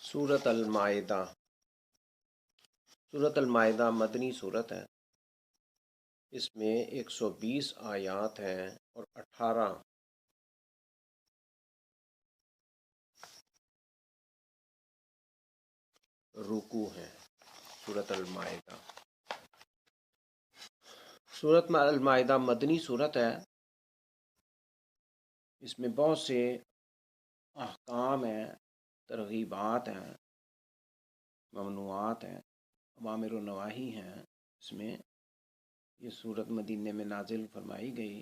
سورۃ المائدہ۔ سورۃ المائدہ مدنی صورت ہے۔ اس میں 120 آیات ہیں اور 18 رکوع ہیں۔ سورۃ المائدہ، سورۃ المائدہ مدنی صورت ہے۔ اس میں بہت سے احکام ہیں، ترغیبات ہیں، ممنوعات ہیں، اوامر و نواہی ہیں۔ اس میں یہ صورت مدینے میں نازل فرمائی گئی،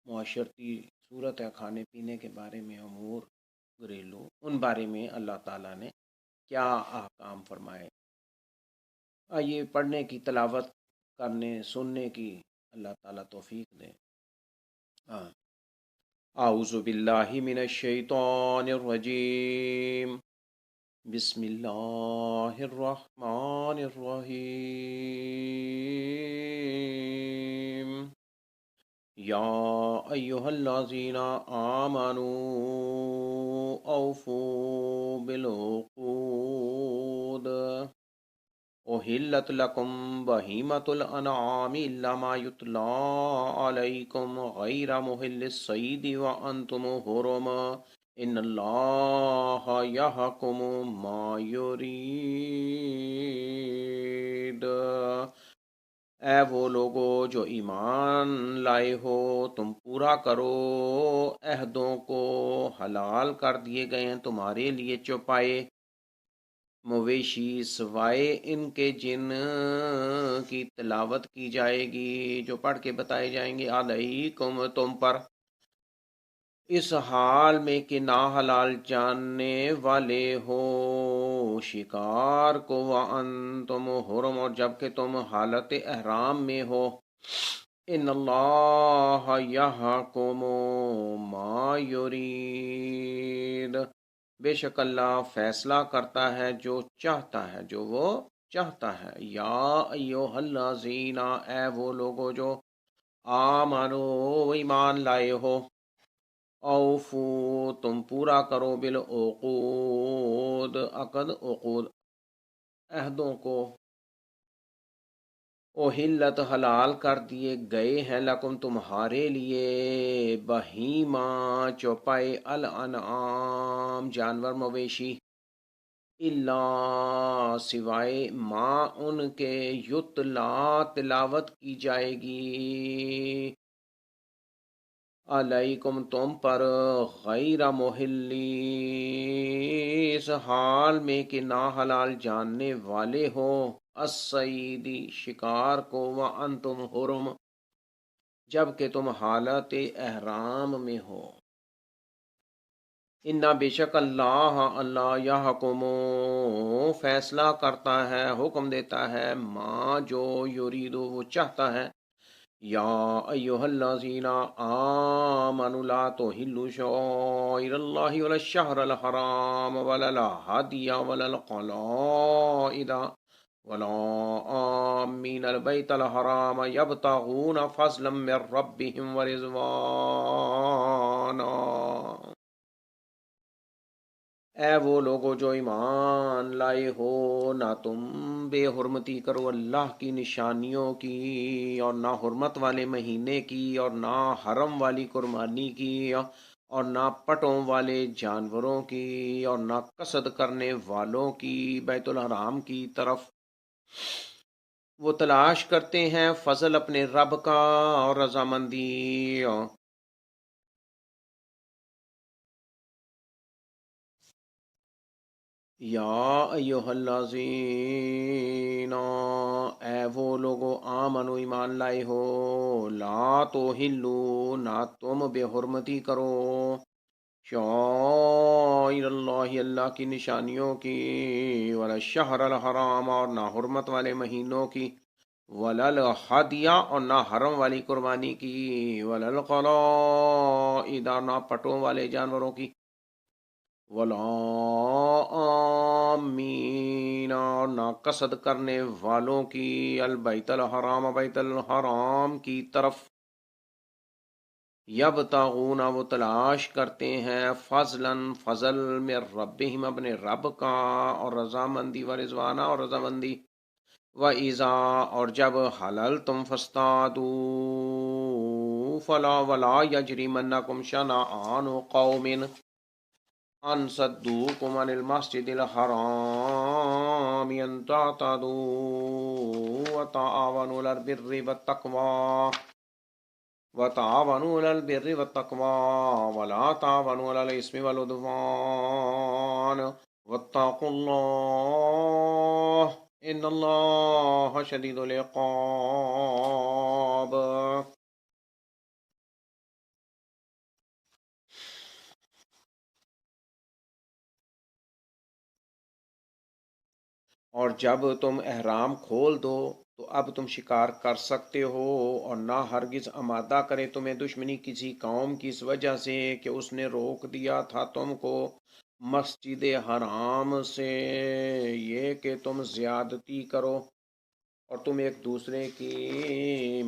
معاشرتی صورت ہے۔ کھانے پینے کے بارے میں امور گھریلو، ان بارے میں اللہ تعالیٰ نے کیا احکام فرمائے، آئیے پڑھنے کی، تلاوت کرنے سننے کی اللہ تعالیٰ توفیق دے۔ اعوذ باللہ من الشیطان الرجیم، بسم اللہ الرحمن الرحیم، یا ایہا الذین آمنوا اوفوا بالعقود احلت لکم بہیمۃ الانعام الا ما یتلی علیکم غیر محل الصید وانتم حرم ان اللہ یحکم ما یرید۔ اے وہ لوگو جو ایمان لائے ہو، تم پورا کرو عہدوں کو، حلال کر دیے گئے ہیں تمہارے لیے چوپائے مویشی سوائے ان کے جن کی تلاوت کی جائے گی، جو پڑھ کے بتائے جائیں گے، علیکم تم پر، اس حال میں کہ نا حلال جاننے والے ہو شکار کو، وانتم حرم، اور جب کہ تم حالت احرام میں ہو۔ ان اللہ یحکم ما یرید، بے شک اللہ فیصلہ کرتا ہے جو چاہتا ہے، جو وہ چاہتا ہے۔ یا ایھا الذین، اے وہ لوگو جو آمنو ایمان لائے ہو، اوفو تم پورا کرو، بالعقود عقد، عقود عہدوں کو، احلت حلال کر دیے گئے ہیں، لکم تمہارے لیے، بہیمہ چوپائے، الانعام جانور مویشی، الا سوائے ما ان کے، یتلا تلاوت کی جائے گی، علیکم تم پر، غیر محلی اس حال میں کہ نا حلال جاننے والے ہو، الصیدی شکار کو، وانتم حرم جب کہ تم حالت احرام میں ہو۔ انا بے شک اللہ، اللہ یحکم فیصلہ کرتا ہے، حکم دیتا ہے، ما جو یرید وہ چاہتا ہے۔ یا ایھا الذین آمنوا لا تحلوا شعائر اللہ ولا الشہر الحرام ولا الہدی ولا القلائد ولا آمین البیت الحرام یبتغون فضلا من ربهم ورضوانا۔ اے وہ لوگو جو ایمان لائے ہو، نہ تم بے حرمتی کرو اللہ کی نشانیوں کی، اور نہ حرمت والے مہینے کی، اور نہ حرم والی قربانی کی، اور نہ پٹوں والے جانوروں کی، اور نہ قصد کرنے والوں کی بیت الحرام کی طرف۔ وہ تلاش کرتے ہیں فضل اپنے رب کا اور رضامندی۔ یا ایھا الذین، اے وہ لوگو آمنو ایمان لائے ہو، لا تحلوا نہ تم بے حرمتی کرو، شعائر اللہ اللہ کی نشانیوں کی، ولا الشہر الحرام اور نہ حرمت والے مہینوں کی، ولا الہدی اور نہ حرم والی قربانی کی، ولا القلائد اور نہ پٹوں والے جانوروں کی، ولا آمین اور نہ قصد کرنے والوں کی، البیت الحرام بیت الحرام کی طرف۔ یبتغون وہ تلاش کرتے ہیں فضلاً فضل میں ربہم اپنے رب کا، اور رضامندی و رضوانہ اور رضامندی، و ایزا اور جب حلل تم فستادو فلا ولا یجرمنکم شنآن قوم ان صدوکم عن المسجد الحرام ان تعتدوا وتعاونوا على البر والتقوى ولا تعاونوا على الإثم والعدوان واتقوا الله ان اللہ شدید العقاب۔ اور جب تم احرام کھول دو تو اب تم شکار کر سکتے ہو، اور نہ ہرگز آمادہ کرے تمہیں دشمنی کسی قوم کی اس وجہ سے کہ اس نے روک دیا تھا تم کو مسجد حرام سے، یہ کہ تم زیادتی کرو اور تم ایک دوسرے کی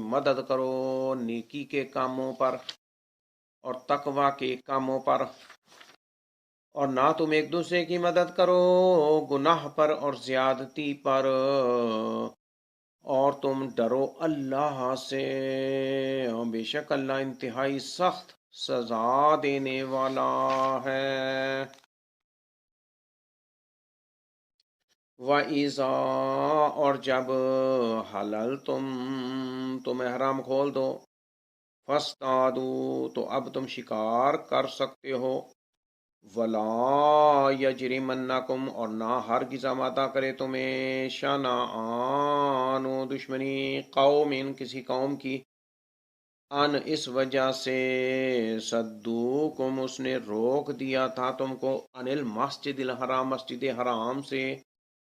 مدد کرو نیکی کے کاموں پر اور تقوی کے کاموں پر، اور نہ تم ایک دوسرے کی مدد کرو گناہ پر اور زیادتی پر، اور تم ڈرو اللہ سے، بے شک اللہ انتہائی سخت سزا دینے والا ہے۔ وَإِذَا اور جب حلل تم احرام کھول دو، فاصطادوا تو اب تم شکار کر سکتے ہو، ولا یجرمنکم اور نہ ہرگز آمادہ کرے تمہیں شنآن دشمنی قوم کسی قوم کی، ان اس وجہ سے صدوکم اس نے روک دیا تھا تم کو، ان المسجد الحرام مسجد حرام سے،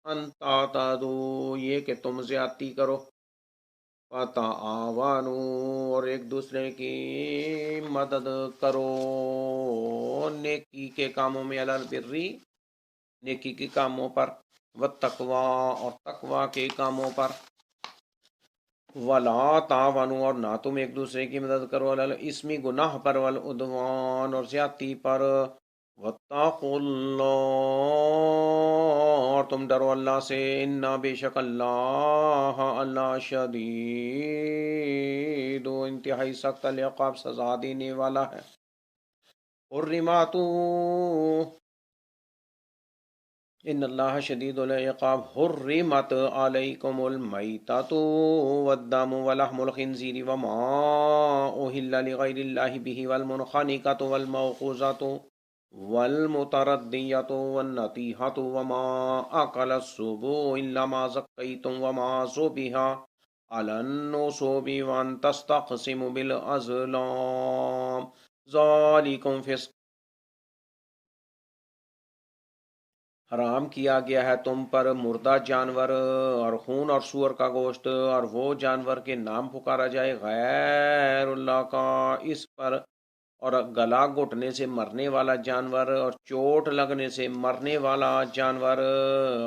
ان تعتدوا یہ کہ تم زیادتی کرو، فتعاونوا اور ایک دوسرے کی مدد کرو نیکی کے کاموں میں، علی البر نیکی کے کاموں پر، والتقوی اور تقوی کے کاموں پر، ولا تعاونوا اور نہ تم ایک دوسرے کی مدد کرو علی الاسم گناہ پر، والعدوان اور زیادتی پر، واتقوا اللہ اور تم ڈرو اللہ سے، انا بے شک اللہ شدید و انتہائی سخت العقاب سزا دینے والا ہے۔ حرمات ان اللہ شدید العقاب، حرمت علیکم المیتۃ والدم ولحم الخنزیر وما اہل لغیر اللہ بہ والمنخنقۃ والموقوذۃ والمتردیۃ والنطیحۃ وما اکل السبع الا ما ذکیتم وما ذبح علی النصب وان تستقسموا بالازلام ذالکم فسق، حرام کیا گیا ہے تم پر مردہ جانور اور خون اور سور کا گوشت، اور وہ جانور کے نام پکارا جائے غیر اللہ کا اس پر، اور گلا گھٹنے سے مرنے والا جانور اور چوٹ لگنے سے مرنے والا جانور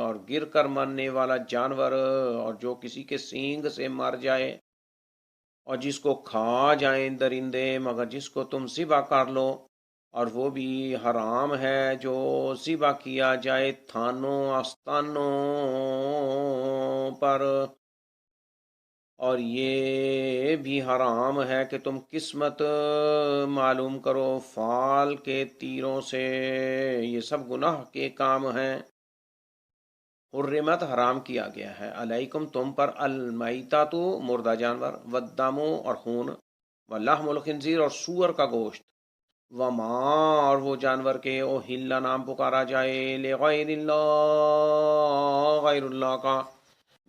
اور گر کر مرنے والا جانور، اور جو کسی کے سینگ سے مر جائے اور جس کو کھا جائیں درندے مگر جس کو تم ذبح کر لو، اور وہ بھی حرام ہے جو ذبح کیا جائے تھانوں آستانوں پر، اور یہ بھی حرام ہے کہ تم قسمت معلوم کرو فال کے تیروں سے، یہ سب گناہ کے کام ہیں۔ حرمت حرام کیا گیا ہے، علیکم تم پر، المیتۃ مردہ جانور، والدم اور خون، ولحم الخنزیر اور سور کا گوشت، وما اور وہ جانور کے اوہل نام پکارا جائے لغیر اللہ غیر اللہ کا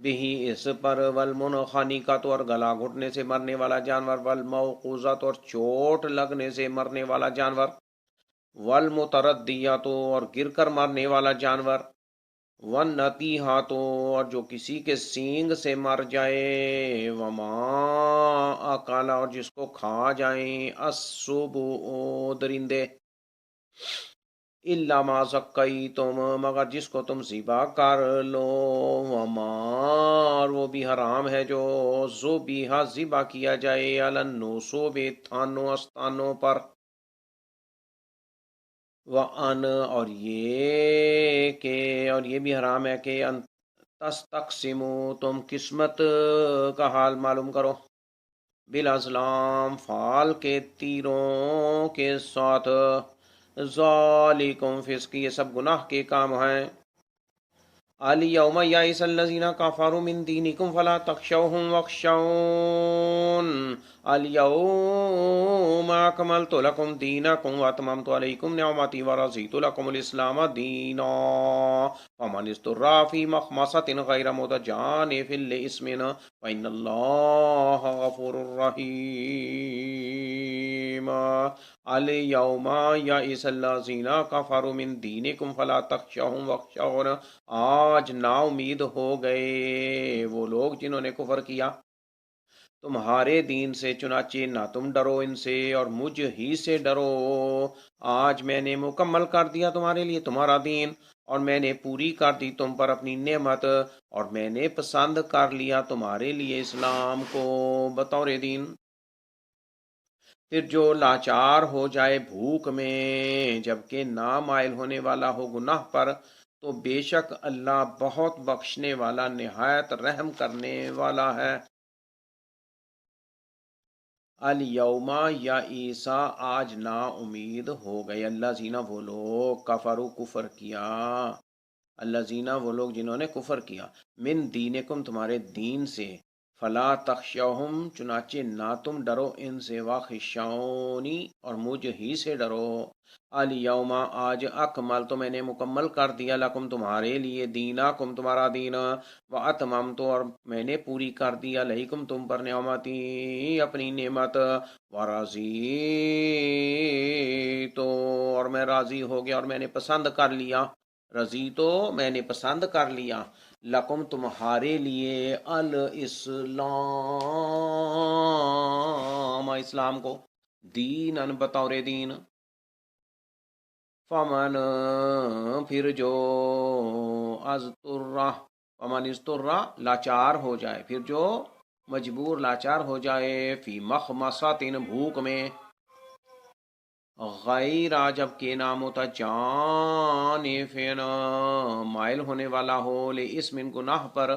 بھی اس پر، والمنخنقۃ اور گلا گھٹنے سے مرنے والا جانور، والموقوذۃ اور چوٹ لگنے سے مرنے والا جانور، والمتردیۃ اور گر کر مرنے والا جانور، والنطیحۃ اور جو کسی کے سینگ سے مر جائے، وما اکل اور جس کو کھا جائیں السبع درندے، الا ما زکیتم، مگر جس کو تم ذبح کر لو، وما، اور وہ بھی حرام ہے جو ذبیحہ ذبح کیا جائے، علی النصوب، تھانوں استانوں پر، وان، اور یہ بھی حرام ہے کہ ان تستقسمو، تم قسمت کا حال معلوم کرو، بالازلام، فال کے تیروں کے ساتھ، ذالکم فسق، یہ سب گناہ کے کام ہیں، الیوم یئس الذین کفروا من دینکم فلا تخشوهم واخشون، الیوم اکملت لکم دینکم واتممت علیکم نعمتی ورضیت لکم الاسلام دینا، فمن اضطر فی مخمصۃ غیر متجانف لإثم فإن اللہ غفور رحیم، الیوم یئس الذین کفروا من دینکم فلا تخشوهم واخشون، آج نا امید ہو گئے وہ لوگ جنہوں نے کفر کیا تمہارے دین سے، چنانچہ نہ تم ڈرو ان سے اور مجھ ہی سے ڈرو، آج میں نے مکمل کر دیا تمہارے لیے تمہارا دین، اور میں نے پوری کر دی تم پر اپنی نعمت، اور میں نے پسند کر لیا تمہارے لیے اسلام کو بطور دین، پھر جو لاچار ہو جائے بھوک میں جبکہ نامائل ہونے والا ہو گناہ پر، تو بے شک اللہ بہت بخشنے والا نہایت رحم کرنے والا ہے، الیوم یا عیسیٰ، آج نا امید ہو گئے، اللہ زینہ وہ لوگ کفرو کفر کیا، اللہ زینہ وہ لوگ جنہوں نے کفر کیا، من دینکم تمہارے دین سے، فلا تخشوہم چنانچہ نہ تم ڈرو ان سے، واخشونی اور مجھ ہی سے ڈرو، الیوم آج اکمل تو میں نے مکمل کر دیا، لکم تمہارے لیے، دینکم تمہارا دین، واتممت اور میں نے پوری کر دیا، علیکم تم پر، نعمتی اپنی نعمت، ورضی تو اور میں راضی ہو گیا اور میں نے پسند کر لیا، رضی تو میں نے پسند کر لیا، لکم تمہارے لیے، الاسلام اسلام کو، دین ان بطور دین، فمن پھر جو ازترہ، فمن ازترہ لاچار ہو جائے، پھر جو مجبور لاچار ہو جائے، فی مخمصۃ بھوک میں، غیر جب کے نام ہوتا جانف مائل ہونے والا ہو، لِاسْمٍ گناہ پر،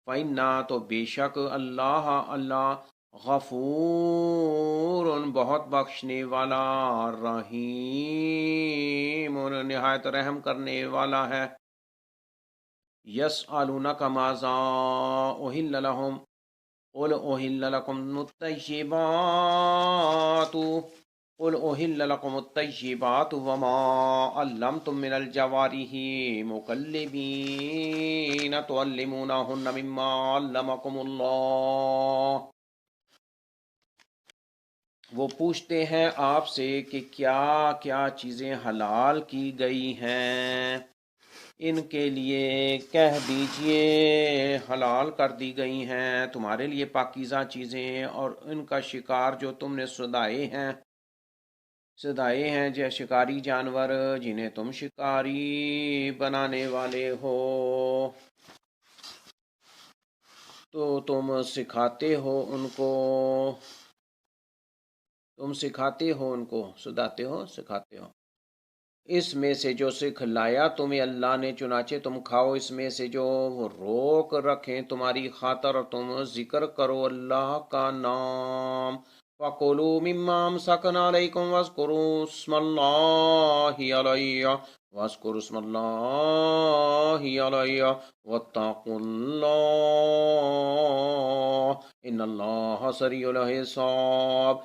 فَإِنَّا تو بے شک اللہ غفور بہت بخشنے والا، رحیم نہایت رحم کرنے والا ہے، یسألونک ماذا احل لهم قل احل لكم الطیبات، قل احل لكم الطیبات وما علمتم من الجوارح مکلبین تعلمونہن مما علمکم اللہ، وہ پوچھتے ہیں آپ سے کہ کیا کیا چیزیں حلال کی گئی ہیں ان کے لیے، کہہ دیجئے حلال کر دی گئی ہیں تمہارے لیے پاکیزہ چیزیں، اور ان کا شکار جو تم نے سدائے ہیں جیسے شکاری جانور جنہیں تم شکاری بنانے والے ہو، تو تم سکھاتے ہو ان کو، سداتے ہو سکھاتے ہو، اس میں سے جو سکھلایا تمہیں اللہ نے، چنانچہ تم کھاؤ اس میں سے جو وہ روک رکھیں تمہاری خاطر، اور تم ذکر کرو اللہ کا نام، فَكُلُوا مِمَّا أَمْسَكْنَا عَلَيْكُمْ وَاذْكُرُوا اسْمَ اللَّهِ عَلَيْهِ وَاتَّقُوا اللَّهَ إِنَّ اللَّهَ سَرِيعُ الْحِسَابِ،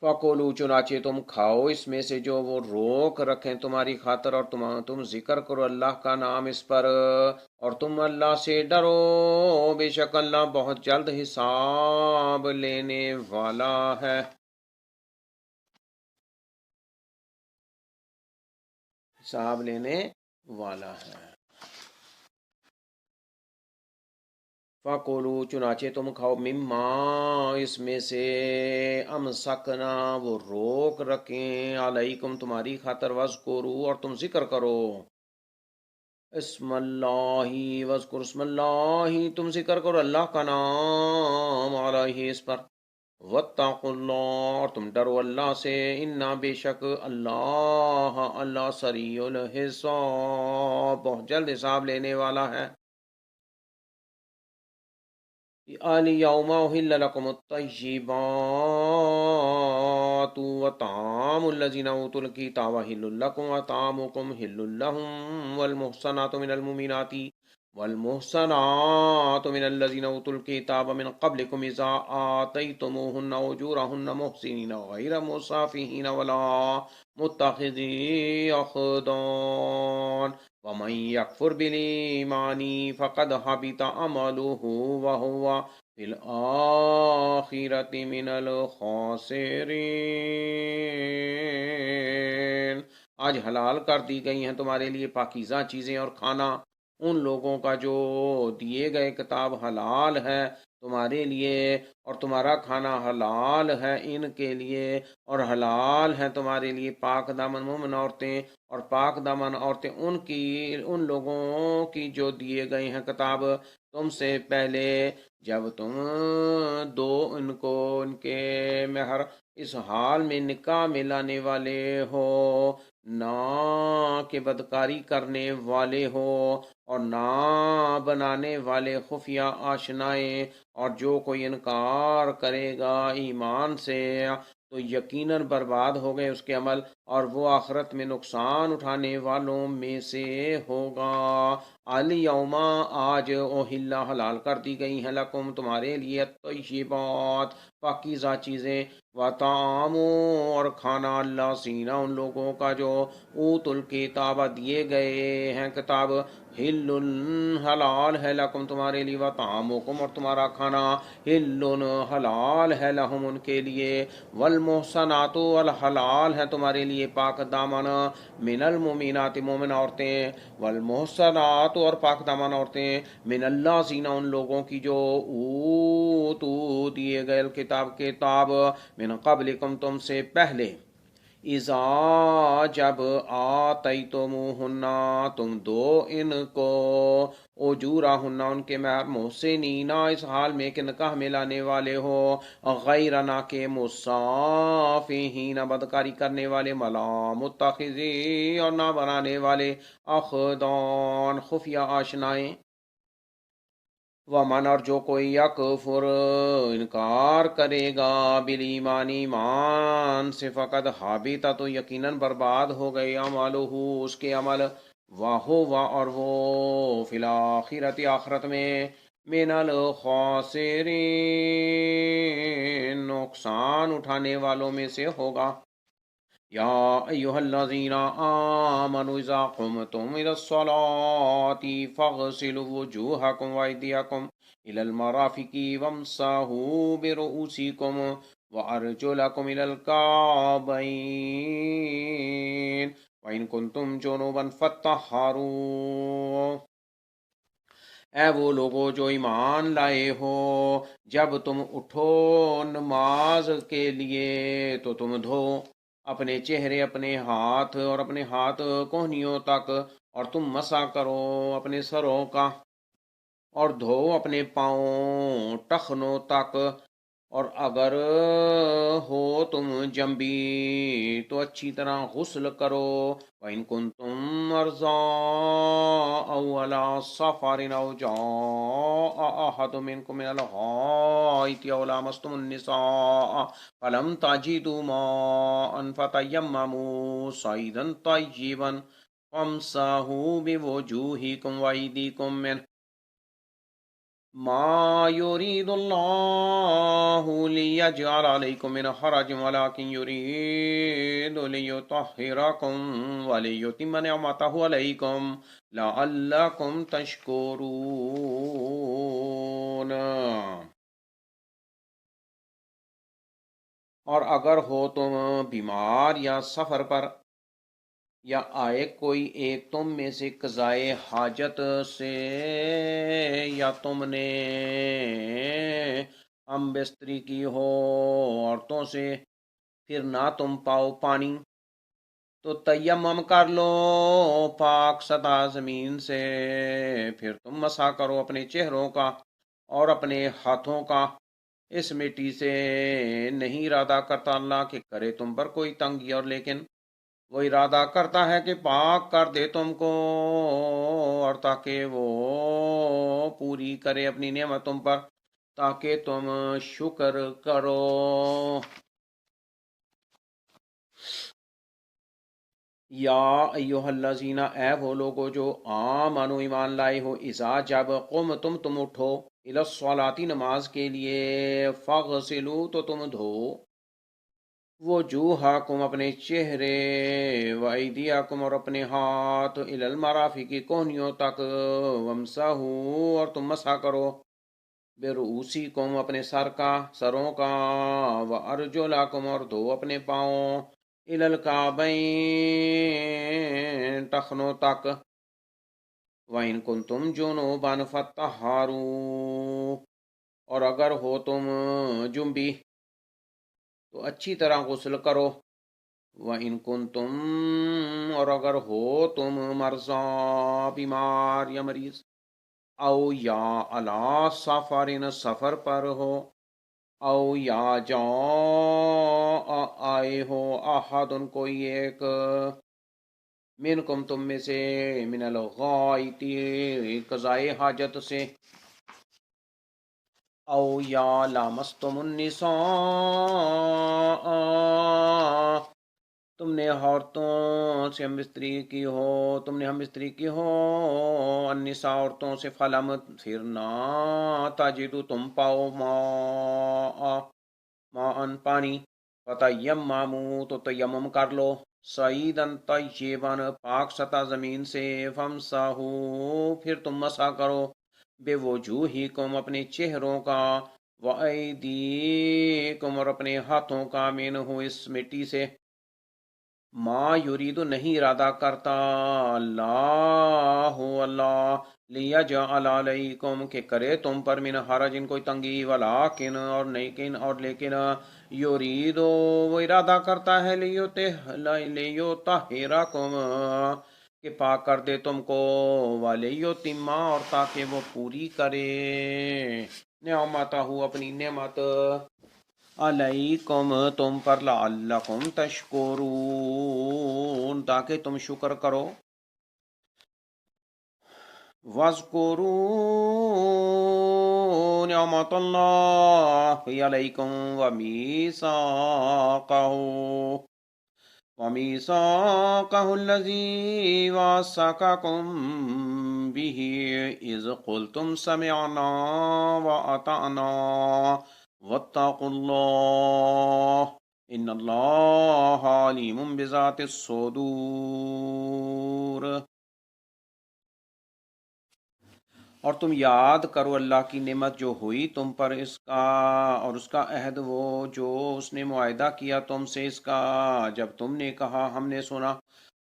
فَكُلُوا چنانچہ تم کھاؤ اس میں سے جو وہ روک رکھیں تمہاری خاطر، اور تم ذکر کرو اللہ کا نام اس پر، اور تم اللہ سے ڈرو، بے شک اللہ بہت جلد حساب لینے والا ہے، حساب لینے والا ہے۔ فَكُلُوا چنانچہ تم کھاؤ مما اس میں سے امسکنا وہ روک رکھیں علیکم تمہاری خاطر وذکروا اور تم ذکر کرو اسم اللہ وذکر اسم اللہ تم ذکر کرو اللہ کا نام علیہ اس پر واتقوا اللہ اور تم ڈرو اللہ سے انا بے شک اللہ سریع الحساب بہت جلد حساب لینے والا ہے اليوم أحل لكم الطيبات وطعام الذين أوتوا الكتاب حل لكم وطعامكم حل لهم والمحصنات من الذين أوتوا الكتاب من قبلكم إذا آتيتموهن أجورهن محسنين غير مسافحين ولا متخذي أخدان ومن يكفر بالإيمان فقد حبط عمله وهو في الآخرة من الخاسرين آج حلال کر دی گئی ہیں تمہارے لیے پاکیزہ چیزیں اور کھانا ان لوگوں کا جو دیے گئے کتاب حلال ہے تمہارے لیے اور تمہارا کھانا حلال ہے ان کے لیے اور حلال ہے تمہارے لیے پاک دامن مومن عورتیں اور پاک دامن عورتیں ان لوگوں کی جو دیے گئے ہیں کتاب تم سے پہلے جب تم دو ان کو ان کے مہر اس حال میں نکاح میں لانے والے ہو نہ کہ بدکاری کرنے والے ہو اور نہ بنانے والے خفیہ آشنائیں اور جو کوئی انکار کرے گا ایمان سے تو یقیناً برباد ہو گئے اس کے عمل اور وہ آخرت میں نقصان اٹھانے والوں میں سے ہوگا الیوم آج اوہلا حلال کر دی گئی ہیں لکم تمہارے لیے الطیبات پاکیزہ چیزیں وطعام اور کھانا اللہ سینہ ان لوگوں کا جو اوت الکتاب دیے گئے ہیں کتاب ہل حلال ہے لکم تمہارے لیے وطعامکم اور تمہارا کھانا ہل حلال ہے لہم ان کے لیے والمحصنات والحلال ہے تمہارے لیے پاک دامن من المؤمنات مومن عورتیں والمحصنات اور پاک دامن عورتیں من اللہ زینہ ان لوگوں کی جو اوتو دیے گئے کتاب من قبلکم تم سے پہلے اذا جب آتیتموہن تم دو ان کو اجورہن ان کے مہر محسنین اس حال میں کہ نکاح میں لانے والے ہو غیر نہ کہ مصافحین بدکاری کرنے والے ملا متخذی اور نہ بنانے والے اخدان خفیہ آشنائیں ومن اور جو کوئی یکفر انکار کرے گا بالایمان ایمان سے فقد حابط تو یقیناً برباد ہو گئے عملہ اس کے عمل واہ اور وہ فی الآخرت آخرت میں من الخاسرین نقصان اٹھانے والوں میں سے ہوگا یا ایہا الذین آمنوا اذا قمتم الى الصلاة فاغسلوا وجوہکم وایدیکم الى المرافق وامسحوا برؤوسکم وارجلکم الى الکعبین وان کنتم جنبا فطہروا اے وہ لوگوں جو ایمان لائے ہو جب تم اٹھو نماز کے لیے تو تم دھو اپنے چہرے اپنے ہاتھ اور اپنے ہاتھ کوہنیوں تک اور تم مسح کرو اپنے سروں کا اور دھو اپنے پاؤں ٹخنوں تک اور اگر ہو تم جنبی تو اچھی طرح غسل کرو وَإِن كُنتُم مَّرْضَىٰ أَوْ عَلَىٰ سَفَرٍ أَوْ جَاءَ أَحَدٌ مِّنكُم مِّنَ الْغَائِطِ أَوْ لَامَسْتُمُ النِّسَاءَ فَلَمْ تَجِدُوا مَاءً فَتَيَمَّمُوا صَعِيدًا طَيِّبًا فَامْسَحُوا بِوُجُوهِكُمْ وَأَيْدِيكُم مِّنْهُ ما يريد الله ليجعل عليكم من حرج ولكن يريد ليطهركم وليتم نعمته عليكم لعلكم تشكرون اور اگر ہو تم بیمار یا سفر پر یا آئے کوئی ایک تم میں سے قضائے حاجت سے، یا تم نے ہم بستری کی ہو عورتوں سے، پھر نہ تم پاؤ پانی، تو تیمم کر لو پاک سطح زمین سے، پھر تم مسح کرو اپنے چہروں کا اور اپنے ہاتھوں کا، اس مٹی سے نہیں ارادہ کرتا اللہ کہ کرے تم پر کوئی تنگی، اور لیکن وہ ارادہ کرتا ہے کہ پاک کر دے تم کو، اور تاکہ وہ پوری کرے اپنی نعمت تم پر، تاکہ تم شکر کرو۔ یا ایوہ الذین، اے وہ لوگو جو آمنو ایمان لائے ہو، اذا جب تم اٹھو الی الصلاۃ نماز کے لیے، فاغسلوا تو تم دھو، وجوہکم اپنے چہرے، وایدیکم اور اپنے ہاتھ، الی المرافق کوہنیوں تک، وامسحوا اور تم مسح کرو، برؤوسکم اپنے سروں کا، وارجلکم اور دھو اپنے پاؤں، الی الکعبین ٹخنوں تک، وَإِن كُنتُمْ جُنُوبًا فَطَّهَّرُوا اور اگر ہو تم جنبی تو اچھی طرح غسل کرو، وَإِن كُنتُمْ اور اگر ہو تم مرضى بیمار یا مریض، او یا علی سفرن سفر پر ہو، او یا آئے ہو احد کوئی ایک، منکم تم میں سے، من الغائط قضائے حاجت سے، او یا لامستم النساء تم نے عورتوں سے ہم بستری کی ہو، النساء عورتوں سے، فلم پھر نہ، تجدو تم پاؤ، ماء پانی، فتیمموا تو تیمم کر لو، سعیداً طیباً پاک سطح زمین سے، فامسحوا پھر تم مسح کرو، بے وجوہکم اپنے چہروں کا، وایدیکم اور اپنے ہاتھوں کا، منہ اس مٹی سے، ما یرید نہیں ارادہ کرتا اللہ لیجعل علیکم کہ کرے تم پر، من حرج کوئی تنگی، ولیکن اور لیکن، یرید وہ ارادہ کرتا ہے، لیطہرکم کہ پاک کر دے تم کو، ولیتم اور تاکہ وہ پوری کرے، نعمتہ اپنی نعمت، علیکم تم پر، لعلکم تشکرون تاکہ تم شکر کرو، وَاذْكُرُوا نعمت اللہ علیکم وَمِيثَاقَهُ الَّذِي وَاثَقَكُم بِهِ إِذْ قُلْتُمْ سَمِعْنَا وَأَطَعْنَا وَاتَّقُوا اللَّهَ إِنَّ اللَّهَ عَلِيمٌ بِذَاتِ الصُّدُورِ۔ اور تم یاد کرو اللہ کی نعمت جو ہوئی تم پر، اس کا اور اس کا عہد وہ جو اس نے معاہدہ کیا تم سے، اس کا جب تم نے کہا ہم نے سنا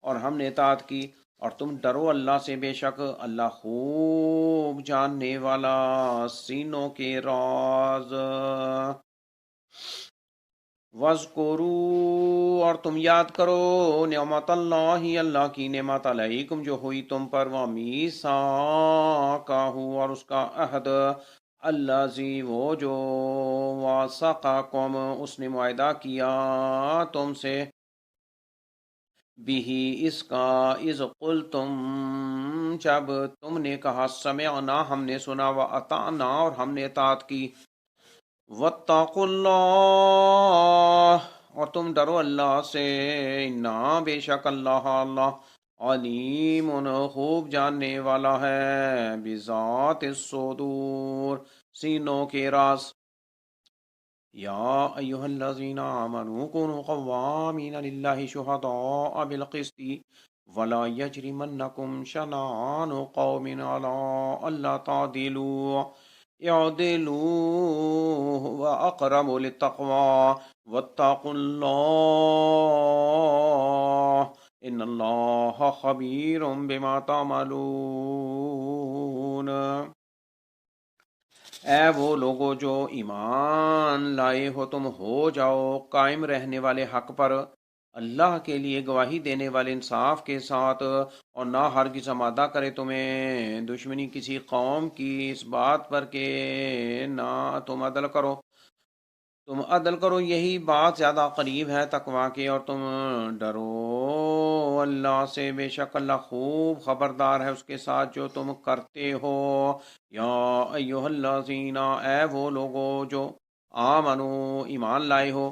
اور ہم نے اطاعت کی، اور تم ڈرو اللہ سے، بے شک اللہ خوب جاننے والا سینوں کے راز۔ وَاذْكُرُوا اور تم یاد کرو نعمت اللہ کی نعمت، علیکم جو ہوئی تم پر، وَمِيثَاقَهُ اور اس کا عہد، الذی وہ جو، واثقکم اس نے معاہدہ کیا تم سے، بہ اس کا، اذ قلتم جب تم نے کہا، سمعنا ہم نے سنا، وَأَطَعْنَا اور ہم نے اطاعت کی، وَاتَّقُوا اللَّهَ اور تم ڈرو اللہ سے، اِنَّا بے شک اللہ علیم خوب جاننے والا ہے، بذات الصدور سینوں کے راز۔ یا ایہا الذین آمنوا کونوا قوامین للہ شہداء بالقسط ولا یجرمنکم شنآن قوم علی الا تعدلوا اعدلوا واقرب للتقوی واتقوا اللہ ان ان اللہ خبیر بما تعملون۔ اے وہ لوگو جو ایمان لائے ہو، تم ہو جاؤ قائم رہنے والے حق پر، اللہ کے لیے گواہی دینے والے انصاف کے ساتھ، اور نہ ہرگز آمادہ کرے تمہیں دشمنی کسی قوم کی اس بات پر کہ نہ تم عدل کرو، یہی بات زیادہ قریب ہے تقوی کے، اور تم ڈرو اللہ سے، بے شک اللہ خوب خبردار ہے اس کے ساتھ جو تم کرتے ہو۔ یا ایہا الذین، اے وہ لوگو جو آمنو ایمان لائے ہو،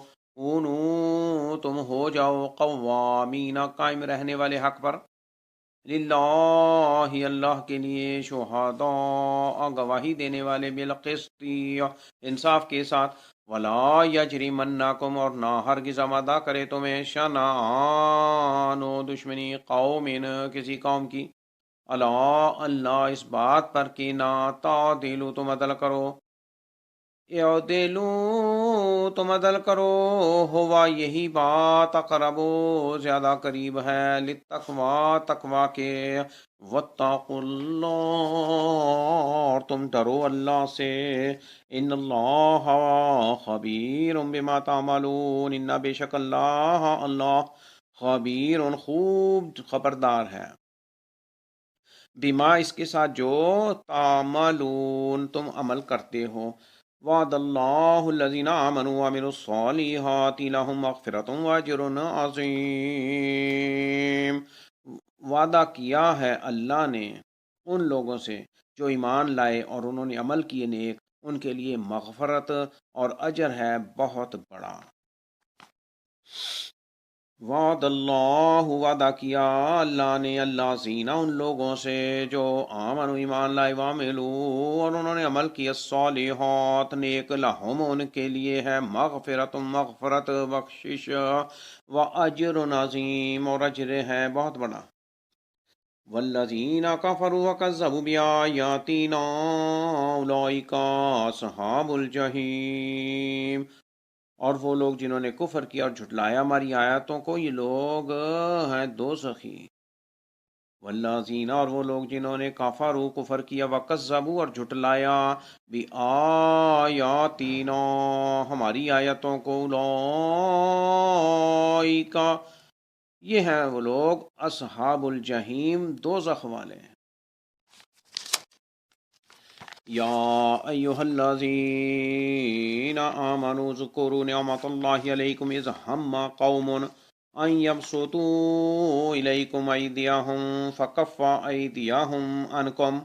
تم ہو جاؤ قوامین قائم رہنے والے حق پر، للہ اللہ کے لیے، شہداء گواہی دینے والے، بالقسط انصاف کے ساتھ، ولا یجرمنکم اور نہ ہرگز آمادہ کرے تمہیں، شنآن دشمنی، قوم کسی قوم کی، اللہ اس بات پر کہ نہ تعدلوا تم عدل کرو، اعدلوا تم عدل کرو، ہوا یہی بات، اقرب زیادہ قریب ہے، للتقوی تقوی کے، واتقوا اللہ اور تم ڈرو اللہ سے، ان اللہ خبیر بما تعملون، ان بے شک اللہ خبیر خوب خبردار ہے، بما اس کے ساتھ جو، تعملون تم عمل کرتے ہو، وعد اللہ الذین آمنوا وعملوا الصالحات لهم مغفرۃ واجر عظیم، وعدہ کیا ہے اللہ نے ان لوگوں سے جو ایمان لائے اور انہوں نے عمل کیے نیک، ان کے لیے مغفرت اور اجر ہے بہت بڑا۔ وعد اللہ وعدہ کیا اللہ نے، اللہ زینہ ان لوگوں سے جو آمن ایمان لائے، وعملو اور انہوں نے عمل کیا، الصالحات نیک، لہم ان کے لیے ہے مغفرت بخشش، واجر عظیم اور اجر ہے بہت بڑا۔ والذین کفروا وکذبوا بآیاتنا اولئک اصحاب الجحیم، اور وہ لوگ جنہوں نے کفر کیا اور جھٹلایا ہماری آیاتوں کو، یہ لوگ ہیں دوزخی۔ والذین اور وہ لوگ جنہوں نے کفر کیا، وکذبوا اور جھٹلایا، بآیاتنا ہماری آیاتوں کو، اولئک یہ ہیں وہ لوگ، اصحاب الجحیم دوزخ والے ہیں۔ یا ایہا الذین آمنوا اذکروا نعمت اللہ علیکم اذ ہم قوم ان یبسطوا الیکم ایدیہم فکف ایدیہم عنکم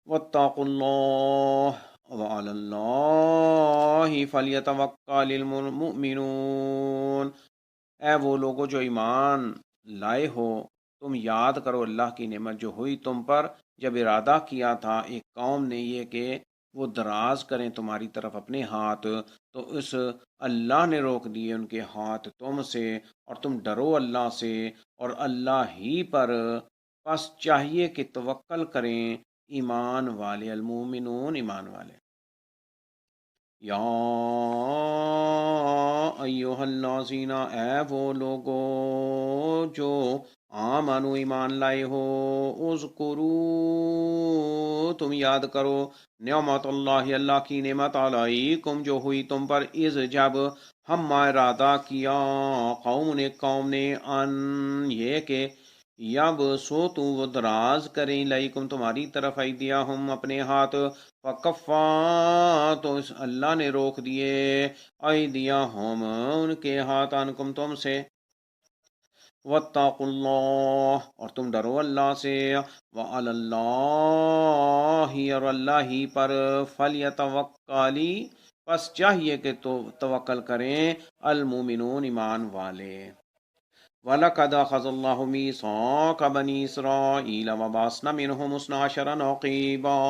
واتقوا اللہ وعلی اللہ فلیتوکل المؤمنون، اے وہ لوگو جو ایمان لائے ہو، تم یاد کرو اللہ کی نعمت جو ہوئی تم پر جب ارادہ کیا تھا ایک قوم نے یہ کہ وہ دراز کریں تمہاری طرف اپنے ہاتھ، تو اس اللہ نے روک دیے ان کے ہاتھ تم سے، اور تم ڈرو اللہ سے اور اللہ ہی پر، پس چاہیے کہ توکل کریں ایمان والے، المومنون ایمان والے۔ یا ایہا الذین اے وہ لوگو جو آمنو ایمان لائے ہو، اذکرو تم یاد کرو، نعمت اللہ اللہ کی نعمت، علیکم جو ہوئی تم پر، اذ جب ہم ارادہ کیا، قوم نے، ان یہ کہ، یب سو تو وہ دراز کریں، لیکم تمہاری طرف، ایدیہم اپنے ہاتھ، فکفا تو اس اللہ نے روک دیے، ایدیہم ان کے ہاتھ، عنکم تم سے، واتقوا اللہ اور تم ڈرو اللہ سے، وعلی اللہ اور اللہ ہی پر، فلیتوکلی پس چاہیے کہ تو توکل کریں، المومنون ایمان والے۔ وَلَقَدْ أَخَذَ اللَّهُ مِيثَاقَ بَنِي إِسْرَائِيلَ وَبَعَثْنَا مِنْهُمُ اثْنَىٰ عَشَرَ نَقِيبًا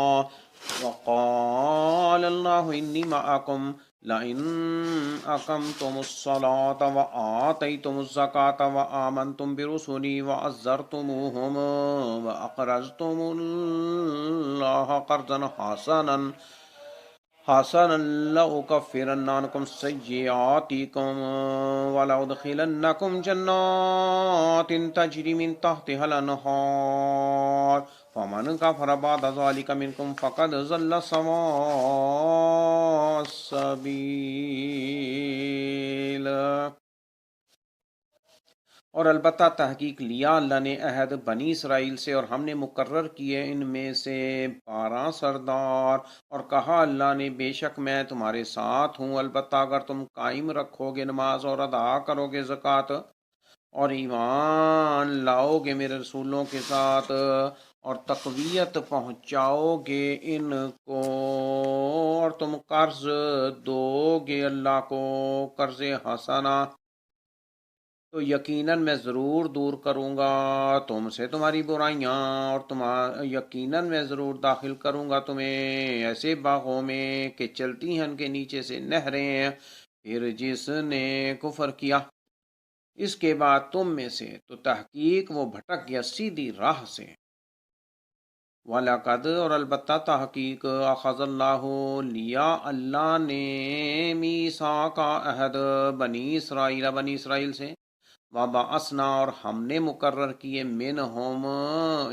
وَقَالَ اللَّهُ إِنِّي مَعَكُمْ لَئِنْ أَقَمْتُمُ الصَّلَاةَ وَآتَيْتُمُ الزَّكَاةَ وَآمَنْتُمْ بِرُسُلِي وَعَزَّرْتُمُوهُمْ وَأَقْرَضْتُمُ اللَّهَ قَرْضًا حَسَنًا حسنا لأكفرن عنكم سيئاتكم ولأدخلنكم جنات تجري من تحتها الأنهار فمن كفر بعد ذلك منكم فقد ضل سواء السبيل۔ اور البتہ تحقیق لیا اللہ نے عہد بنی اسرائیل سے، اور ہم نے مقرر کیے ان میں سے 12 سردار، اور کہا اللہ نے بے شک میں تمہارے ساتھ ہوں، البتہ اگر تم قائم رکھو گے نماز اور ادا کرو گے زکوٰۃ اور ایمان لاؤ گے میرے رسولوں کے ساتھ اور تقویت پہنچاؤ گے ان کو، اور تم قرض دو گے اللہ کو قرض حسنہ، تو یقیناً میں ضرور دور کروں گا تم سے تمہاری برائیاں، اور یقیناً میں ضرور داخل کروں گا تمہیں ایسے باغوں میں کہ چلتی ہیں ان کے نیچے سے نہریں۔ پھر جس نے کفر کیا اس کے بعد تم میں سے تو تحقیق وہ بھٹک گیا سیدھی راہ سے۔ وَلَقَدْ اور البتہ تحقیق اخذ اللہ لیا اللہ نے میثاق کا عہد بنی اسرائیل سے، وَبَعَثْنَا اور ہم نے مقرر کیے منہم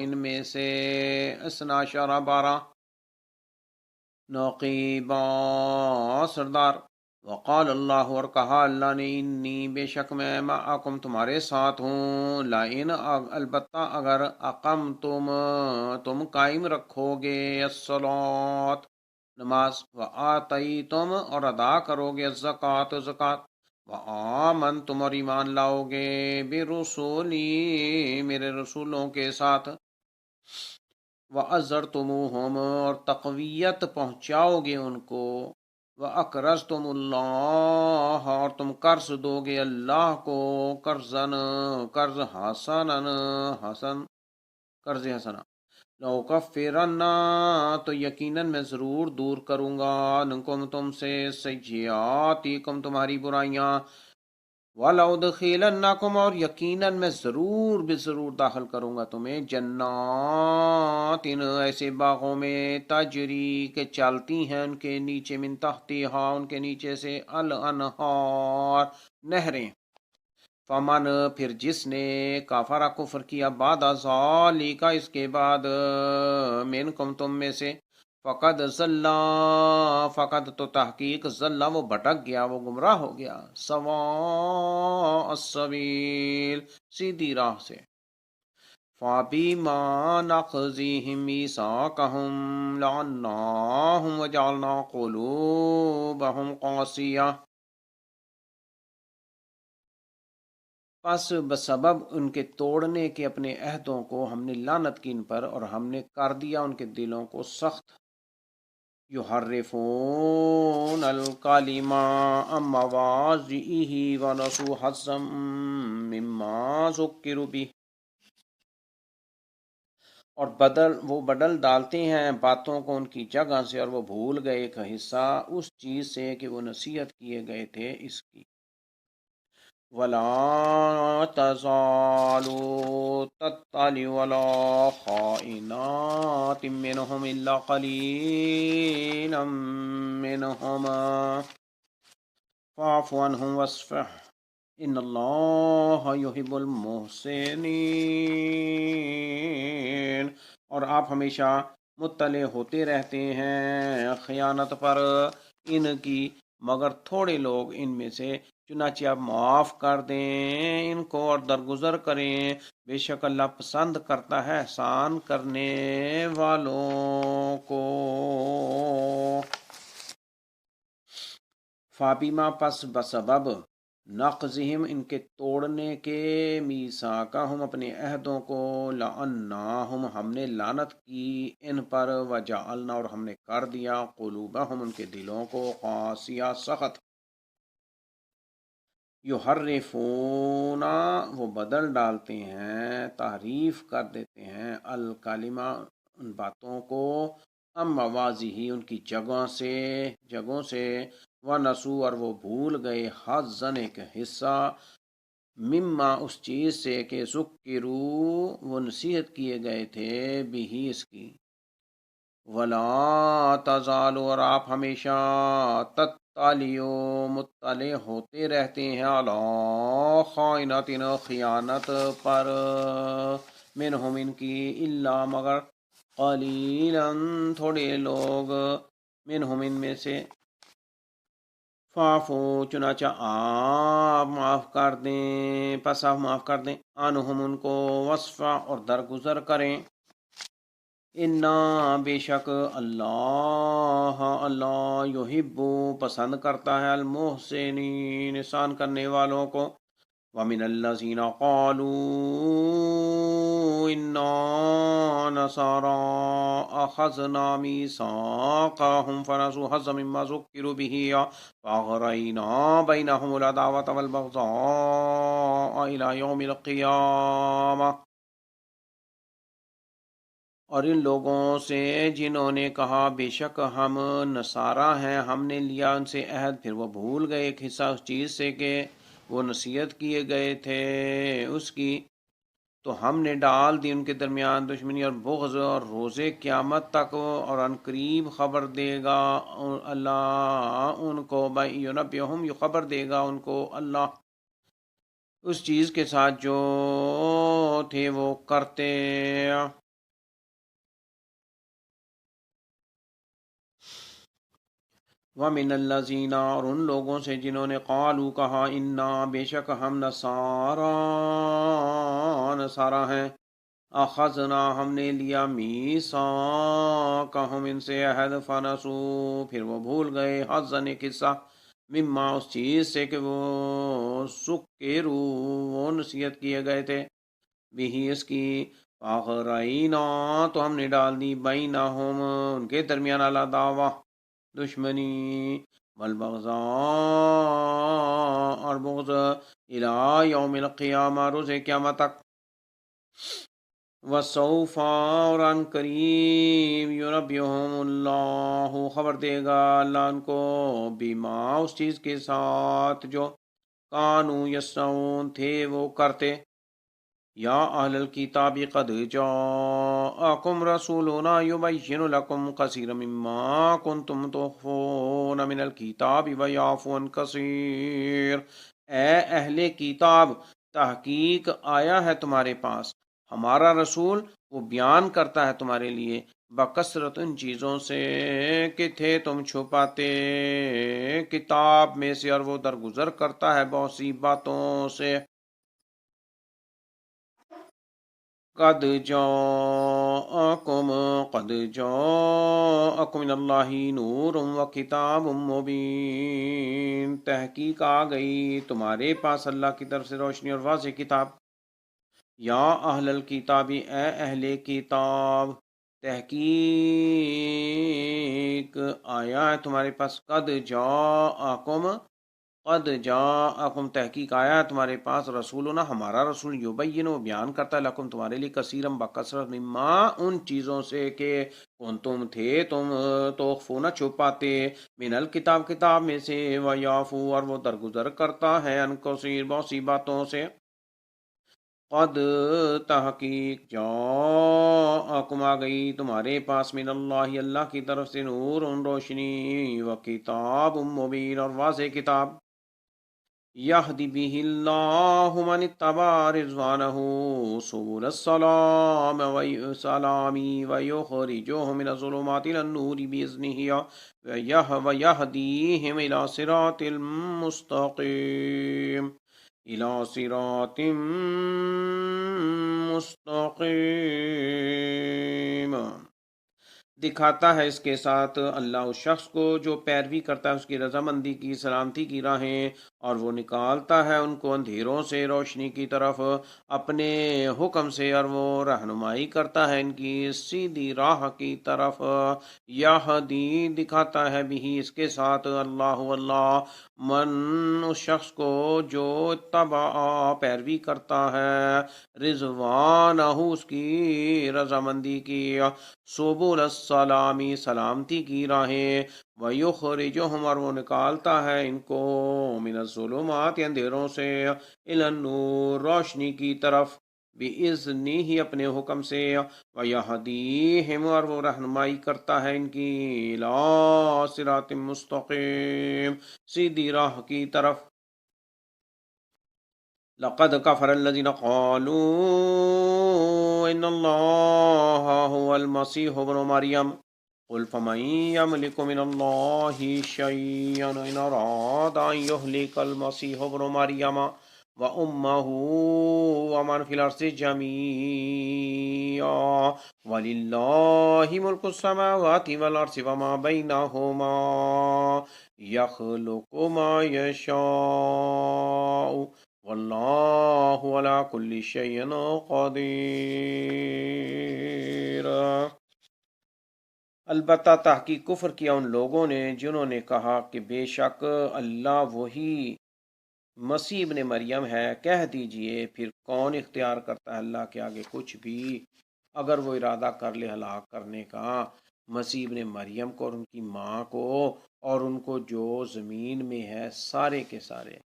ان میں سے 12 نقیبا سردار، وقال اللہ اور کہا اللہ نے انی بے شک میں معکم تمہارے ساتھ ہوں، لئن البتہ اگر تم قائم رکھو گے الصلاۃ نماز، وآتیتم اور ادا کرو گے الزکوٰۃ زکوٰۃ، وآمنتم اور ایمان لاؤ گے برسولی میرے رسولوں کے ساتھ، وَأَزَّرْتُمُوهُمْ اور تقویت پہنچاؤ گے ان کو، وَأَقْرَضْتُمُ اللَّهَ اور تم قرض دو گے اللہ کو قرض حسنا لَأُكَفِّرَنَّ تو یقیناً میں ضرور دور کروں گا عنکم تم سے سیئاتکم تمہاری برائیاں، وَلَأُدْخِلَنَّكُمْ اور یقیناً میں ضرور داخل کروں گا تمہیں جنات ایسے باغوں میں تجری کے چلتی ہیں ان کے نیچے من تحتہا ان کے نیچے سے الانہار نہریں، فمن پھر جس نے کافر کفر کیا بعد ذالک اس کے بعد منکم تم میں سے، فقد تو تحقیق ضل وہ بھٹک گیا وہ گمراہ ہو گیا، سواء السبیل سیدھی راہ سے۔ فَبِمَا نَقْضِهِم مِّيثَاقَهُمْ لَعَنَّاهُمْ وَجَعَلْنَا قُلُوبَهُمْ قَاسِيَةً پس بسبب ان کے توڑنے کے اپنے عہدوں کو ہم نے لعنت کی ان پر، اور ہم نے کر دیا ان کے دلوں کو سخت، یحرفون الکلم عن مواضعہ ونسوا حظا مما ذکروا بہ اور وہ بدل ڈالتے ہیں باتوں کو ان کی جگہ سے، اور وہ بھول گئے ایک حصہ اس چیز سے کہ وہ نصیحت کیے گئے تھے اس کی۔ وَلَا تَزَالُ تَطَّلِعُ عَلَىٰ خَائِنَةٍ مِّنْهُمْ إِلَّا قَلِيلًا مِّنْهُمْ فَاعْفُ عَنْهُمْ وَاصْفَحْ إِنَّ اللَّهَ يُحِبُّ الْمُحْسِنِينَ اور آپ ہمیشہ مطلع ہوتے رہتے ہیں خیانت پر ان کی، مگر تھوڑے لوگ ان میں سے، چنانچہ آپ معاف کر دیں ان کو اور درگزر کریں، بے شک اللہ پسند کرتا ہے احسان کرنے والوں کو۔ فابیما پس بسبب نقضہم ان کے توڑنے کے، میثاقہم اپنے عہدوں کو، لعناہم ہم نے لعنت کی ان پر، وجعلنا اور ہم نے کر دیا قلوبہم ان کے دلوں کو قاسیہ سخت، یحرفون وہ بدل ڈالتے ہیں تحریف کر دیتے ہیں الکلمہ ان باتوں کو، ام مواضعہ ان کی جگہوں سے، ونسوا اور وہ بھول گئے حظاً ایک حصہ، مما اس چیز سے کہ ذکروا وہ نصیحت کیے گئے تھے بھی اس کی، ولا تزال، اور آپ ہمیشہ تطلعوا مطلع ہوتے رہتے ہیں، علی خائنۃ خیانت پر، منہم ان کی، الا مگر قلیلا تھوڑے لوگ، منہم ان میں سے، فاعفو چنانچہ آپ معاف کر دیں، پس آپ معاف کر دیں، عنہم ان کو، وصفا اور درگزر کریں، انا بے شک اللہ اللہ یحب پسند کرتا ہے، المحسنین احسان کرنے والوں کو، ومن الذین قالوا انا نصارى اخذنا میثاقهم فنسوا حظا مما ذکروا به فاغرینا بینهم العداوة والبغضاء الى یوم القیامة، اور ان لوگوں سے جنہوں نے کہا بے شک ہم نصارہ ہیں، ہم نے لیا ان سے عہد، پھر وہ بھول گئے ایک حصہ اس چیز سے کہ وہ نصیحت کیے گئے تھے اس کی، تو ہم نے ڈال دی ان کے درمیان دشمنی اور بغض، اور روزے قیامت تک، اور ان قریب خبر دے گا اللہ ان کو، یونبئہم یہ خبر دے گا ان کو اللہ اس چیز کے ساتھ جو تھے وہ کرتے۔ وَمِنَ الَّذِينَ، اور ان لوگوں سے جنہوں نے قالوا کہا انا بے شک ہم نصارہ ہیں، اخذنا ہم نے لیا میثاقہم ان سے عہد، فنسوا پھر وہ بھول گئے، حظاً ایک حصہ، مما اس چیز سے کہ وہ ذکروا وہ نصیحت کیے گئے تھے، بھی اس کی، فاغرینا تو ہم نے ڈال دی، بینہم ان کے درمیان، العداوہ دشمنی، والبغضاء اور بغض، الی یوم القیامہ روز قیامت تک، وسوف اور ان قریب، یونبئہم اللہ خبر دے گا اللہ ان کو، بما اس چیز کے ساتھ جو کانوا یصنعون تھے وہ کرتے، یا اہل الکتاب قد جاءکم رسولنا یبین لکم کثیرا مما کنتم تخفون من الکتاب ویعفو عن کثیر، اے اہل کتاب تحقیق آیا ہے تمہارے پاس ہمارا رسول، وہ بیان کرتا ہے تمہارے لیے بکثرت ان چیزوں سے کہ تھے تم چھپاتے کتاب میں سے، اور وہ درگزر کرتا ہے بہت سی باتوں سے، قد جاءکم من اللہ نور و کتاب مبین، تحقیق آ گئی تمہارے پاس اللہ کی طرف سے روشنی اور واضح کتاب، یا اہل الکتابی اے اہل کتاب، تحقیق آیا ہے تمہارے پاس، قد جاءکم تحقیق آیا ہے تمہارے پاس، رسولنا ہمارا رسول، یبین وہ بیان کرتا ہے، لکم تمہارے لیے، کثیرم بکثرت، مما ان چیزوں سے کہ کنتم تھے تم تخفون چھپاتے، من الکتاب کتاب میں سے، ویعفو اور وہ درگزر کرتا ہے، عن کثیر بہت سی باتوں سے، قد تحقیق جاءکم آ گئی تمہارے پاس، من اللہ اللہ کی طرف سے، نور روشنی، و کتاب مبین اور واضح کتاب، یہدی بہ اللہ من اتبع رضوانہ سبل السلام ویخرجہم من الظلمات الی النور بإذنہ ویہدیہم الی صراط مستقیم، الی صراط مستقیم، دکھاتا ہے اس کے ساتھ اللہ اس شخص کو جو پیروی کرتا ہے اس کی رضامندی کی، سلامتی کی راہیں، اور وہ نکالتا ہے ان کو اندھیروں سے روشنی کی طرف اپنے حکم سے، اور وہ رہنمائی کرتا ہے ان کی سیدھی راہ کی طرف، یہدی دکھاتا ہے بھی اس کے ساتھ اللہ اللہ، من اس شخص کو جو اتبع پیروی کرتا ہے، رضوانہ اس کی رضامندی کی، سبل السلامی سلامتی کی راہیں، ویخرجہم اور وہ نکالتا ہے ان کو، من الظلمات اندھیروں سے، الی النور روشنی کی طرف، بِإِذْنِهِ ہی اپنے حکم سے، وَيَهْدِيهِمْ اور وہ رہنمائی کرتا ہے ان کی، إِلَىٰ صِرَاطٍ مستقیم سیدھی راہ کی طرف۔ لقد كفر الذين قالوا إن الله هو المسيح ابن مريم قل فمن يملك من الله شيئا إن أراد أن يهلك المسيح ابن مريم وأمه ومن في الأرض جميعا ولله ملك السماوات والأرض وما بينهما يخلق ما يشاء واللہ علی کل شیء قدیر۔ البتہ تحقیق کفر کیا ان لوگوں نے جنہوں نے کہا کہ بے شک اللہ وہی مسیح ابن مریم ہے۔ کہہ دیجئے پھر کون اختیار کرتا ہے اللہ کے آگے کچھ بھی، اگر وہ ارادہ کر لے ہلاک کرنے کا مسیح ابن مریم کو اور ان کی ماں کو اور ان کو جو زمین میں ہے سارے کے سارے۔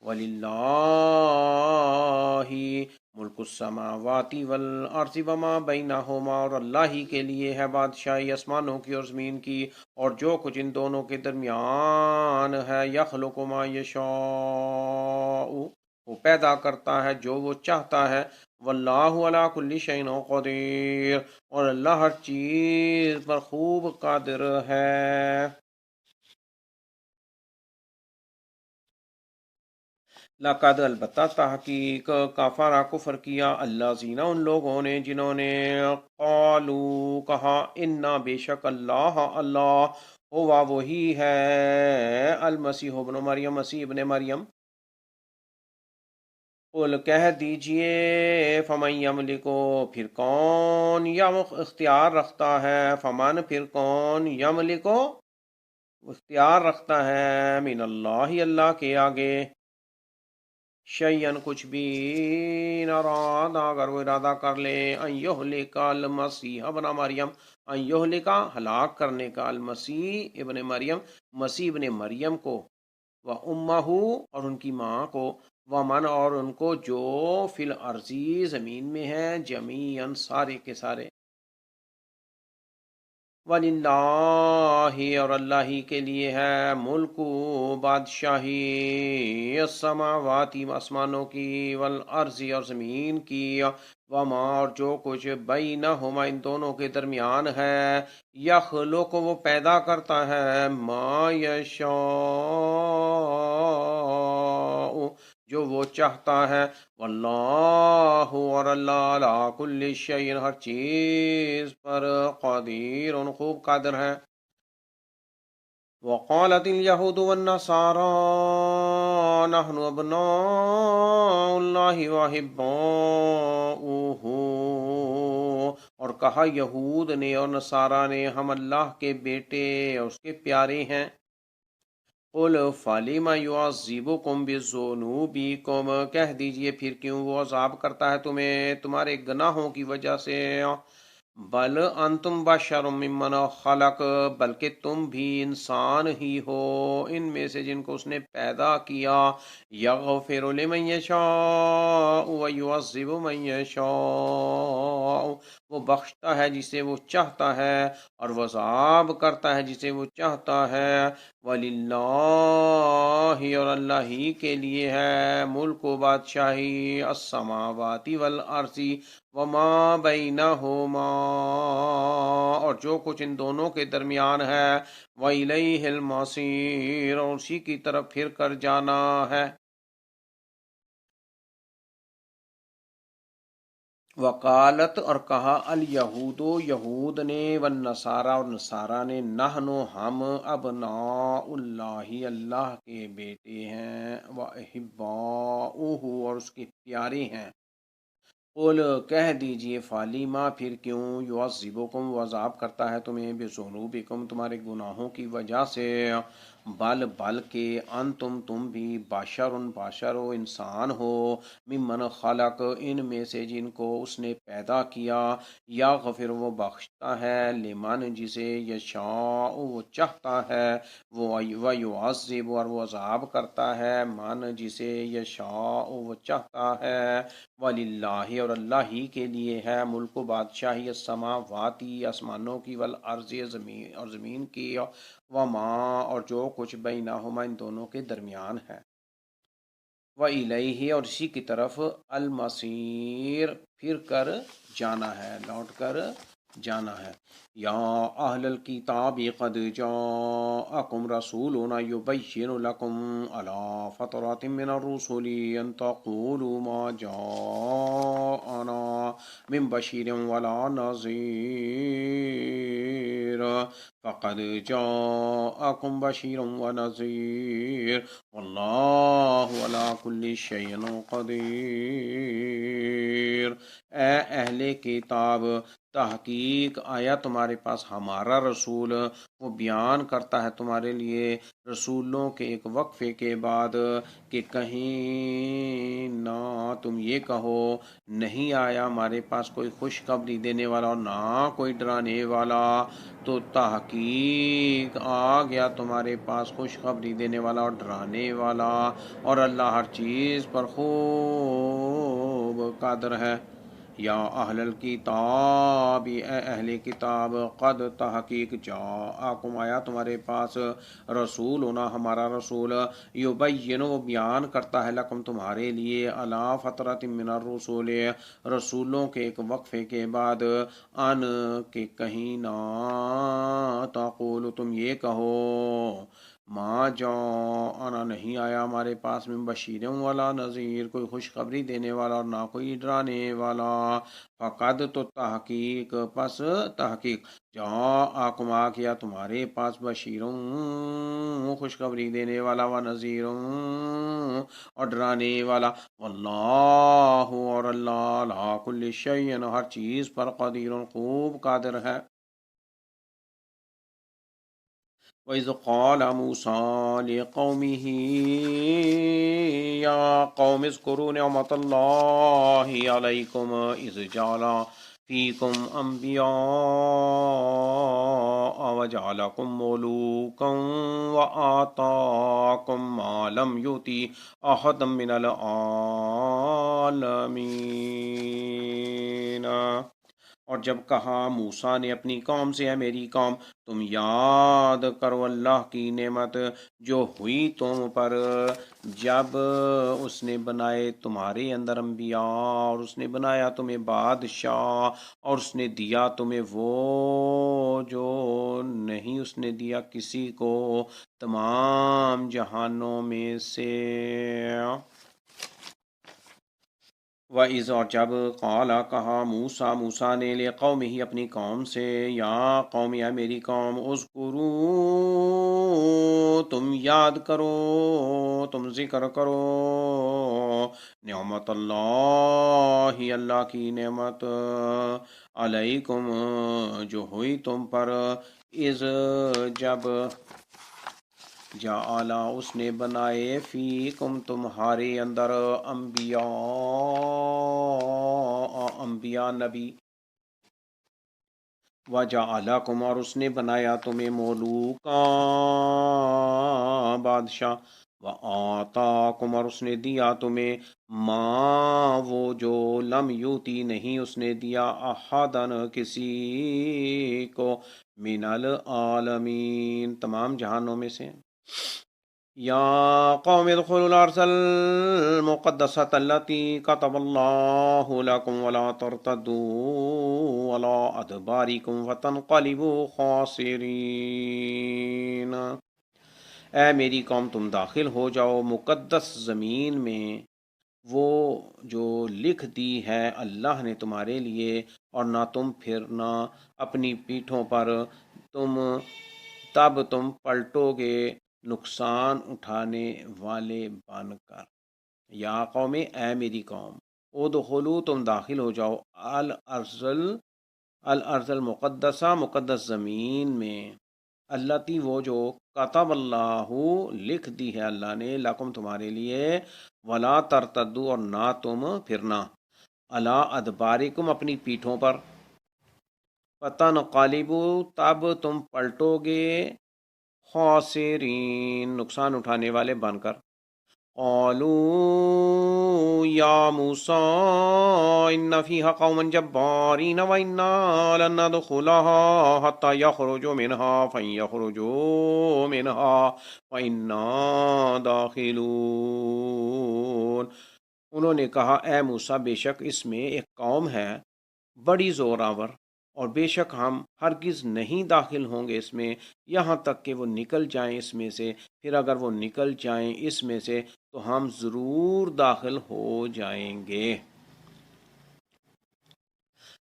وَلِلَّهِ مُلْكُ السَّمَاوَاتِ وَالْأَرْضِ وَمَا بَيْنَهُمَا اور اللہ ہی کے لیے ہے بادشاہی آسمانوں کی اور زمین کی اور جو کچھ ان دونوں کے درمیان ہے۔ يَخْلُقُ مَا يَشَاءُ وہ پیدا کرتا ہے جو وہ چاہتا ہے۔ وَاللَّهُ عَلَى كُلِّ شَيْءٍ قَدِيرٌ اور اللہ ہر چیز پر خوب قادر ہے۔ لقد البتہ تحقیق کفر کفر کیا اللہ زینہ ان لوگوں نے جنہوں نے قالو کہا انا بے شک اللہ اللہ ہوا وہی ہے المسیح ابن مریم مسیح ابن مریم۔ قل کہہ دیجئے فمن یملکو پھر کون اختیار رکھتا ہے، فمن پھر کون یملکو اختیار رکھتا ہے، من اللہ اللہ کے آگے، شیئن کچھ بھی، نراد اگر وہ ارادہ کر لے، ان یہلک المسیح ابن مریم ان یہلک ہلاک کرنے کا المسیح ابن مریم مسیح ابن مریم کو، و امہ اور ان کی ماں کو، ومن اور ان کو جو فی الارضی زمین میں ہیں، جمیعاً سارے کے سارے، وَلِلَّهِ اور اللہ ہی کے لیے ہے، ملک بادشاہی، السماوات آسمانوں کی، والارض اور زمین کی، وما اور جو کچھ بینہما ان دونوں کے درمیان ہے، یخلق وہ پیدا کرتا ہے، ما یشاء جو وہ چاہتا ہے، واللہ اور اللہ علی کل شیء ہر چیز پر قدیر خوب قادر ہے۔ وقالت اليہود والنصارى نحن ابناء اللہ واحباؤہ اور کہا یہود نے اور نصارہ نے ہم اللہ کے بیٹے اور اس کے پیارے ہیں۔ قل فلم یعذبکم بذنوبکم کہہ دیجئے پھر کیوں وہ عذاب کرتا ہے تمہیں تمہارے گناہوں کی وجہ سے، بل انتم بشر ممن خلق بلکہ تم بھی انسان ہی ہو ان میں سے جن کو اس نے پیدا کیا، یغفر لمن یشاء ویعذب من یشاء وہ بخشتا ہے جسے وہ چاہتا ہے اور وہ عذاب کرتا ہے جسے وہ چاہتا ہے۔ وَلِلَّهِ اور اللہ ہی کے لیے ہے ملک و بادشاہی، السماوات والارض وما بینہما اور جو کچھ ان دونوں کے درمیان ہے، وَإِلَيْهِ الْمَصِيرُ اور اسی کی طرف پھر کر جانا ہے۔ وقالت اور کہا الیہود یہود نے، والنصارى اور نصارہ نے، نحن ہم ابناء اللہ اللہ کے بیٹے ہیں، واحباؤہ اور اس کے پیارے ہیں۔ قل کہہ دیجئے فالیما پھر کیوں، یعذبکم وہ عذاب کرتا ہے تمہیں، بذنوبکم تمہارے گناہوں کی وجہ سے، بل بلکہ تم بھی باشر و انسان ہو، ممن خلق ان میں سے جن کو اس نے پیدا کیا، یا غفر وہ بخشتا ہے، لمن جسے یشاء وہ چاہتا ہے، وہ یعذب اور وہ عذاب کرتا ہے، من جسے یشاء وہ چاہتا ہے، وللہ اور اللہ ہی کے لیے ہے ملک و بادشاہی السماواتی آسمانوں کی، والارض زمین اور زمین کی، وما اور جو کچھ بینہما ان دونوں کے درمیان ہے، وَإِلَيْهِ اور اسی کی طرف المصیر پھر کر جانا ہے، لوٹ کر جانا ہے۔ یا اہل الکتاب قد جاءکم رسولنا یبین لکم علی فترات من الرسل ان تقولوا ما جاءنا من بشیر ولا نذیر فقد جاءکم بشیر ونذیر واللہ علی کل شیء قدیر۔ اے اہل کتاب، تحقیق آیا تمہارے پاس ہمارا رسول، وہ بیان کرتا ہے تمہارے لیے رسولوں کے ایک وقفے کے بعد کہ کہیں نہ تم یہ کہو نہیں آیا ہمارے پاس کوئی خوشخبری دینے والا اور نہ کوئی ڈرانے والا، تو تحقیق آ گیا تمہارے پاس خوشخبری دینے والا اور ڈرانے والا، اور اللہ ہر چیز پر خوب قادر ہے۔ یا اہل الکتاب اے اہل کتاب، قد تحقیق جاءکم آیا تمہارے پاس رسولنا ہمارا رسول، یبین وہ بیان کرتا ہے لکم تمہارے لیے، علی فترۃ من الرسول رسولوں کے ایک وقفے کے بعد، ان کہ کہیں نہ تقول تم یہ کہو ما جاءنا نہیں آیا ہمارے پاس من بشیر ولا نذیر کوئی خوشخبری دینے والا اور نہ کوئی ڈرانے والا، فقد تو تحقیق پس تحقیق جاءکم آ گیا تمہارے پاس بشیر خوشخبری دینے والا و نذیر اور ڈرانے والا، واللہ اور اللہ علی کل شیء ہر چیز پر قدیر خوب قادر ہے۔ وَإِذْ قَالَ مُوسَىٰ لِقَوْمِهِ يَا قَوْمِ اذْكُرُوا نِعْمَةَ اللَّهِ عَلَيْكُمْ إِذْ جَعَلَ فِيكُمْ أَنْبِيَاءَ وَجَعَلَكُمْ مُلُوكًا وَآتَاكُمْ مَا لَمْ يُؤْتِ أَحَدًا مِّنَ الْعَالَمِينَ۔ اور جب کہا موسیٰ نے اپنی قوم سے، اے میری قوم تم یاد کرو اللہ کی نعمت جو ہوئی تم پر جب اس نے بنائے تمہارے اندر انبیاء، اور اس نے بنایا تمہیں بادشاہ، اور اس نے دیا تمہیں وہ جو نہیں اس نے دیا کسی کو تمام جہانوں میں سے۔ وَإِذْ اور جب قَالَ کہا موسیٰ نے لِقَوْمِهِ اپنی قوم سے، یا قوم یا میری قوم اذکروا تم یاد کرو، تم ذکر کرو نعمت اللہ اللہ کی نعمت، علیکم جو ہوئی تم پر، اذ جب جعل اس نے بنائے فیکم تمہارے اندر انبیاء نبی، وجعلکم اور اس نے بنایا تمہیں ملوکا بادشاہ، وآتاکم اور اس نے دیا تمہیں ما وہ جو لم یوتی نہیں اس نے دیا احدن کسی کو، من العالمین تمام جہانوں میں سے۔ یا قوم ادخلوا الارض المقدسة التي كتب الله لكم ولا ترتدوا على ادباركم فتنقلبوا خاسرين۔ اے میری قوم تم داخل ہو جاؤ مقدس زمین میں، وہ جو لکھ دی ہے اللہ نے تمہارے لیے، اور نہ تم پھرنا اپنی پیٹھوں پر، تب تم پلٹو گے نقصان اٹھانے والے بن کر۔ یا قوم اے میری قوم، ادخلو تم داخل ہو جاؤ الارض المقدسہ مقدس زمین میں، التی وہ جو کتب اللہ لکھ دی ہے اللہ نے، لکم تمہارے لیے، ولا ترتدو اور نہ تم پھرنا، الا ادبارکم اپنی پیٹھوں پر، فتنقلبوا تب تم پلٹو گے، خاسرین نقصان اٹھانے والے بن کر۔ قالوا یا موسیٰ ان فیہا قوما جبارین وإنا لن ندخلها حتی یخرجوا منها فإن یخرجوا منها فإنا داخلون۔ انہوں نے کہا اے موسیٰ بے شک اس میں ایک قوم ہے بڑی زور آور، اور بے شک ہم ہرگز نہیں داخل ہوں گے اس میں یہاں تک کہ وہ نکل جائیں اس میں سے، پھر اگر وہ نکل جائیں اس میں سے تو ہم ضرور داخل ہو جائیں گے۔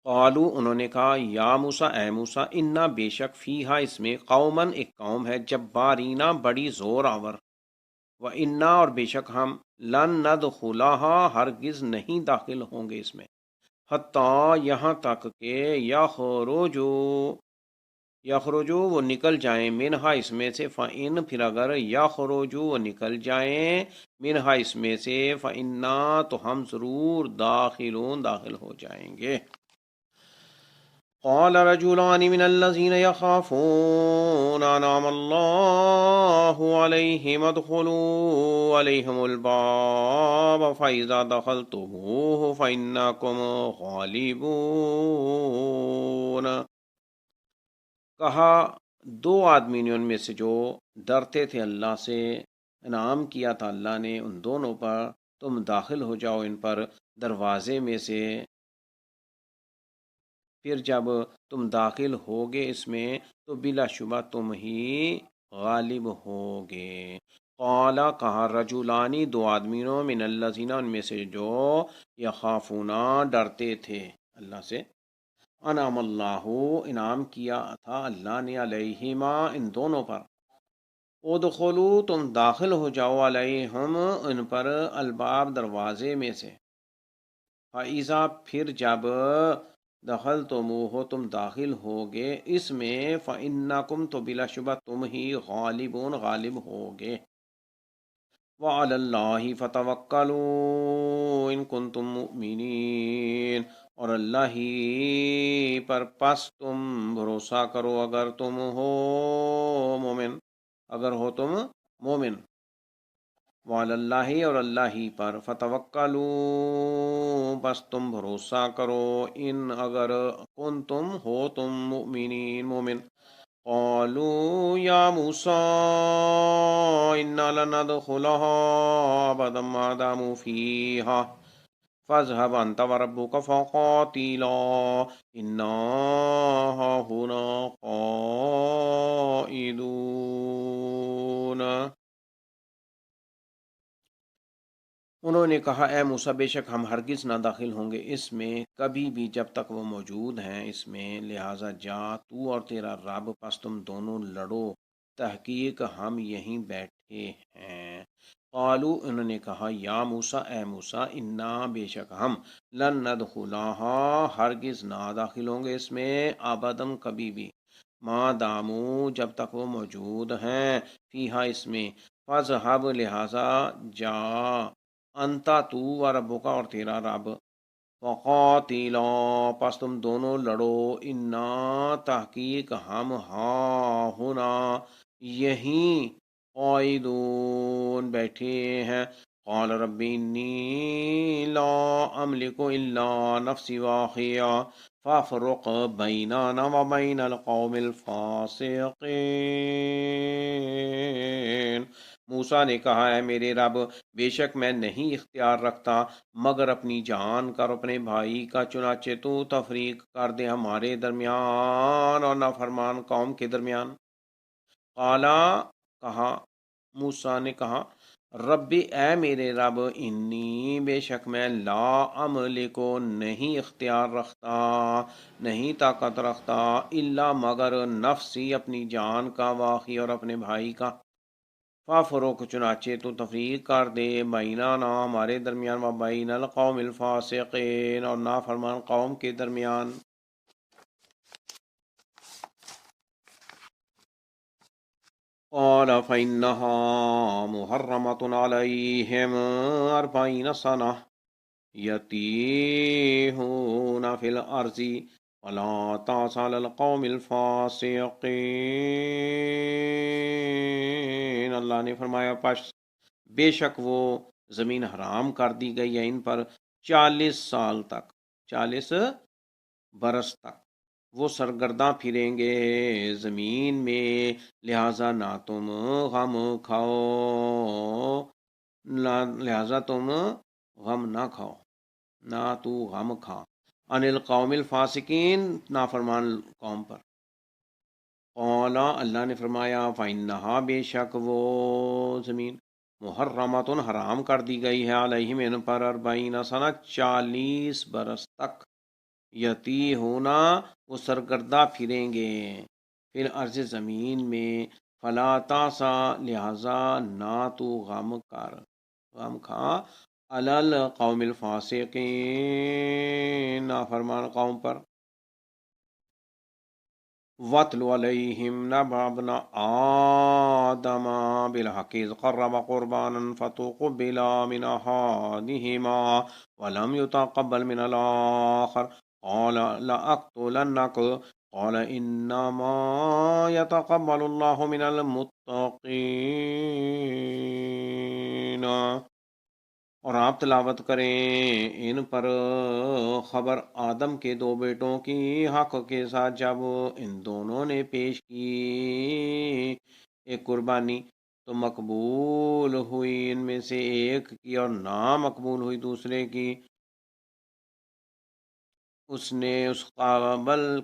قالو انہوں نے کہا یا موسیٰ اے موسیٰ انا بے شک فیہا اس میں قومن ایک قوم ہے جبارینا بڑی زور آور، و انا اور بے شک ہم لن ندخلها ہرگز نہیں داخل ہوں گے اس میں، حتیٰ یہاں تک کہ یخرجو وہ نکل جائیں، منہا اس میں سے، فَإِن پھر اگر یخرجو وہ نکل جائیں، منہا اس میں سے، فَإِنَّا تو ہم ضرور داخلون داخل ہو جائیں گے۔ قال رجلان من الذين يخافون انعم الله عليهم ادخلوا عليهم الباب فإذا دخلتموه فإنكم غالبون۔ کہا دو آدمی نے ان میں سے جو ڈرتے تھے اللہ سے، انعام کیا تھا اللہ نے ان دونوں پر، تم داخل ہو جاؤ ان پر دروازے میں سے، پھر جب تم داخل ہوگے اس میں تو بلا شبہ تم ہی غالب ہوگے۔ قالا کہا رجولانی دو آدمیوں من الذین ان میں سے جو یخافونا ڈرتے تھے اللہ سے، انعم اللہ انعام کیا تھا اللہ نے علیہما ان دونوں پر، ادخلوا تم داخل ہو جاؤ علیہم ان پر الباب دروازے میں سے، فَإِذَا پھر جب دخلتموہ تم داخل ہوگے اس میں، فَإِنَّكُمْ تو بلا شبہ تم ہی غالبون غالب ہوگے، وَعَلَى اللَّهِ فَتَوَكَّلُوا إِن كُنتُم مُؤْمِنِينَ اور اللہ ہی پر پس تم بھروسہ کرو اگر تم ہو مومن، اگر ہو تم مومن۔ وعلی اللہ اور اللہ ہی پر، فتوکلوا بس تم بھروسہ کرو، ان اگر کن تم ہو تم مؤمنین مومن۔ قالوا یا موسیٰ انا لن ندخلها ابدا ما داموا فیہا فاذهب انت وربک فقاتلا انا ہاہنا قائدون۔ انہوں نے کہا اے موسیٰ بے شک ہم ہرگز نہ داخل ہوں گے اس میں کبھی بھی جب تک وہ موجود ہیں اس میں، لہٰذا جا تو اور تیرا رب پس تم دونوں لڑو، تحقیق ہم یہیں بیٹھے ہیں۔ قالو انہوں نے کہا یا موسیٰ اے موسیٰ انا بے شک ہم، لن ندخلها ہرگز نہ داخل ہوں گے اس میں، ابدم کبھی بھی، ما دامو جب تک وہ موجود ہیں، فیہا اس میں، فاذہب لہٰذا جا، انتا تو و ربکا اور تیرا رب، وقاتلا پس تم دونوں لڑو، انا تحقیق ہم ہاں ہونا یہیں قائدون بیٹھے ہیں۔ قال رب انی لا املک الا نفسی واخیا فافرق بیننا و بین القوم الفاسقین۔ موسیٰ نے کہا اے میرے رب بے شک میں نہیں اختیار رکھتا مگر اپنی جان کا اور اپنے بھائی کا، چنانچہ تو تفریق کر دے ہمارے درمیان اور نافرمان قوم کے درمیان۔ قالا کہا موسیٰ نے کہا ربی اے میرے رب انی بے شک میں لا عمل کو نہیں اختیار رکھتا، نہیں طاقت رکھتا، الا مگر نفسی اپنی جان کا، واخی اور اپنے بھائی کا، فافروق چنانچہ تو تفریق کر دے، بیننا ہمارے درمیان، و بین القوم الفاسقین اور نافرمان قوم کے درمیان۔ قال فإنها محرمة عليهم 40 سنة يتيهون في الأرض ولا تعس على القوم الفاسقين۔ اللہ نے فرمایا پس بے شک وہ زمین حرام کر دی گئی ہے ان پر 40 سال تک، 40 برس تک وہ سرگرداں پھریں گے زمین میں، لہذا نہ تم غم کھاؤ، لہذا تم غم نہ کھاؤ، نہ تو غم کھا، ان القوم الفاسقین، نافرمان قوم پر۔ قولا اللہ نے فرمایا فإنہا بے شک وہ زمین محرمۃ حرام کر دی گئی ہے علیہم ان پر 40 سنہ 40 برس تک، یتی ہونا وہ سرگردہ پھریں گے، پھر عرض زمین میں، فلا تاسا لہذا نہ تو غم کر، غم کھا، علل قوم الفاسقین نافرمان قوم پر۔ وَاتْلُ عَلَيْهِمْ نَبَأَ ابْنَ آدَمَ بِالْحَقِّ إِذْ قَرَّبَ قُرْبَانًا فَتُقُبِّلَ مِنْ أَحَدِهِمَا وَلَمْ يُتَقَبَّلْ مِنَ الْآخَرِ قَالَ لَأَقْتُلَنَّكَ قَالَ إِنَّمَا يَتَقَبَّلُ اللَّهُ مِنَ الْمُتَّقِينَ۔ اور آپ تلاوت کریں ان پر خبر آدم کے 2 بیٹوں کی حق کے ساتھ، جب ان دونوں نے پیش کی ایک قربانی تو مقبول ہوئی ان میں سے ایک کی اور نامقبول ہوئی دوسرے کی۔ اس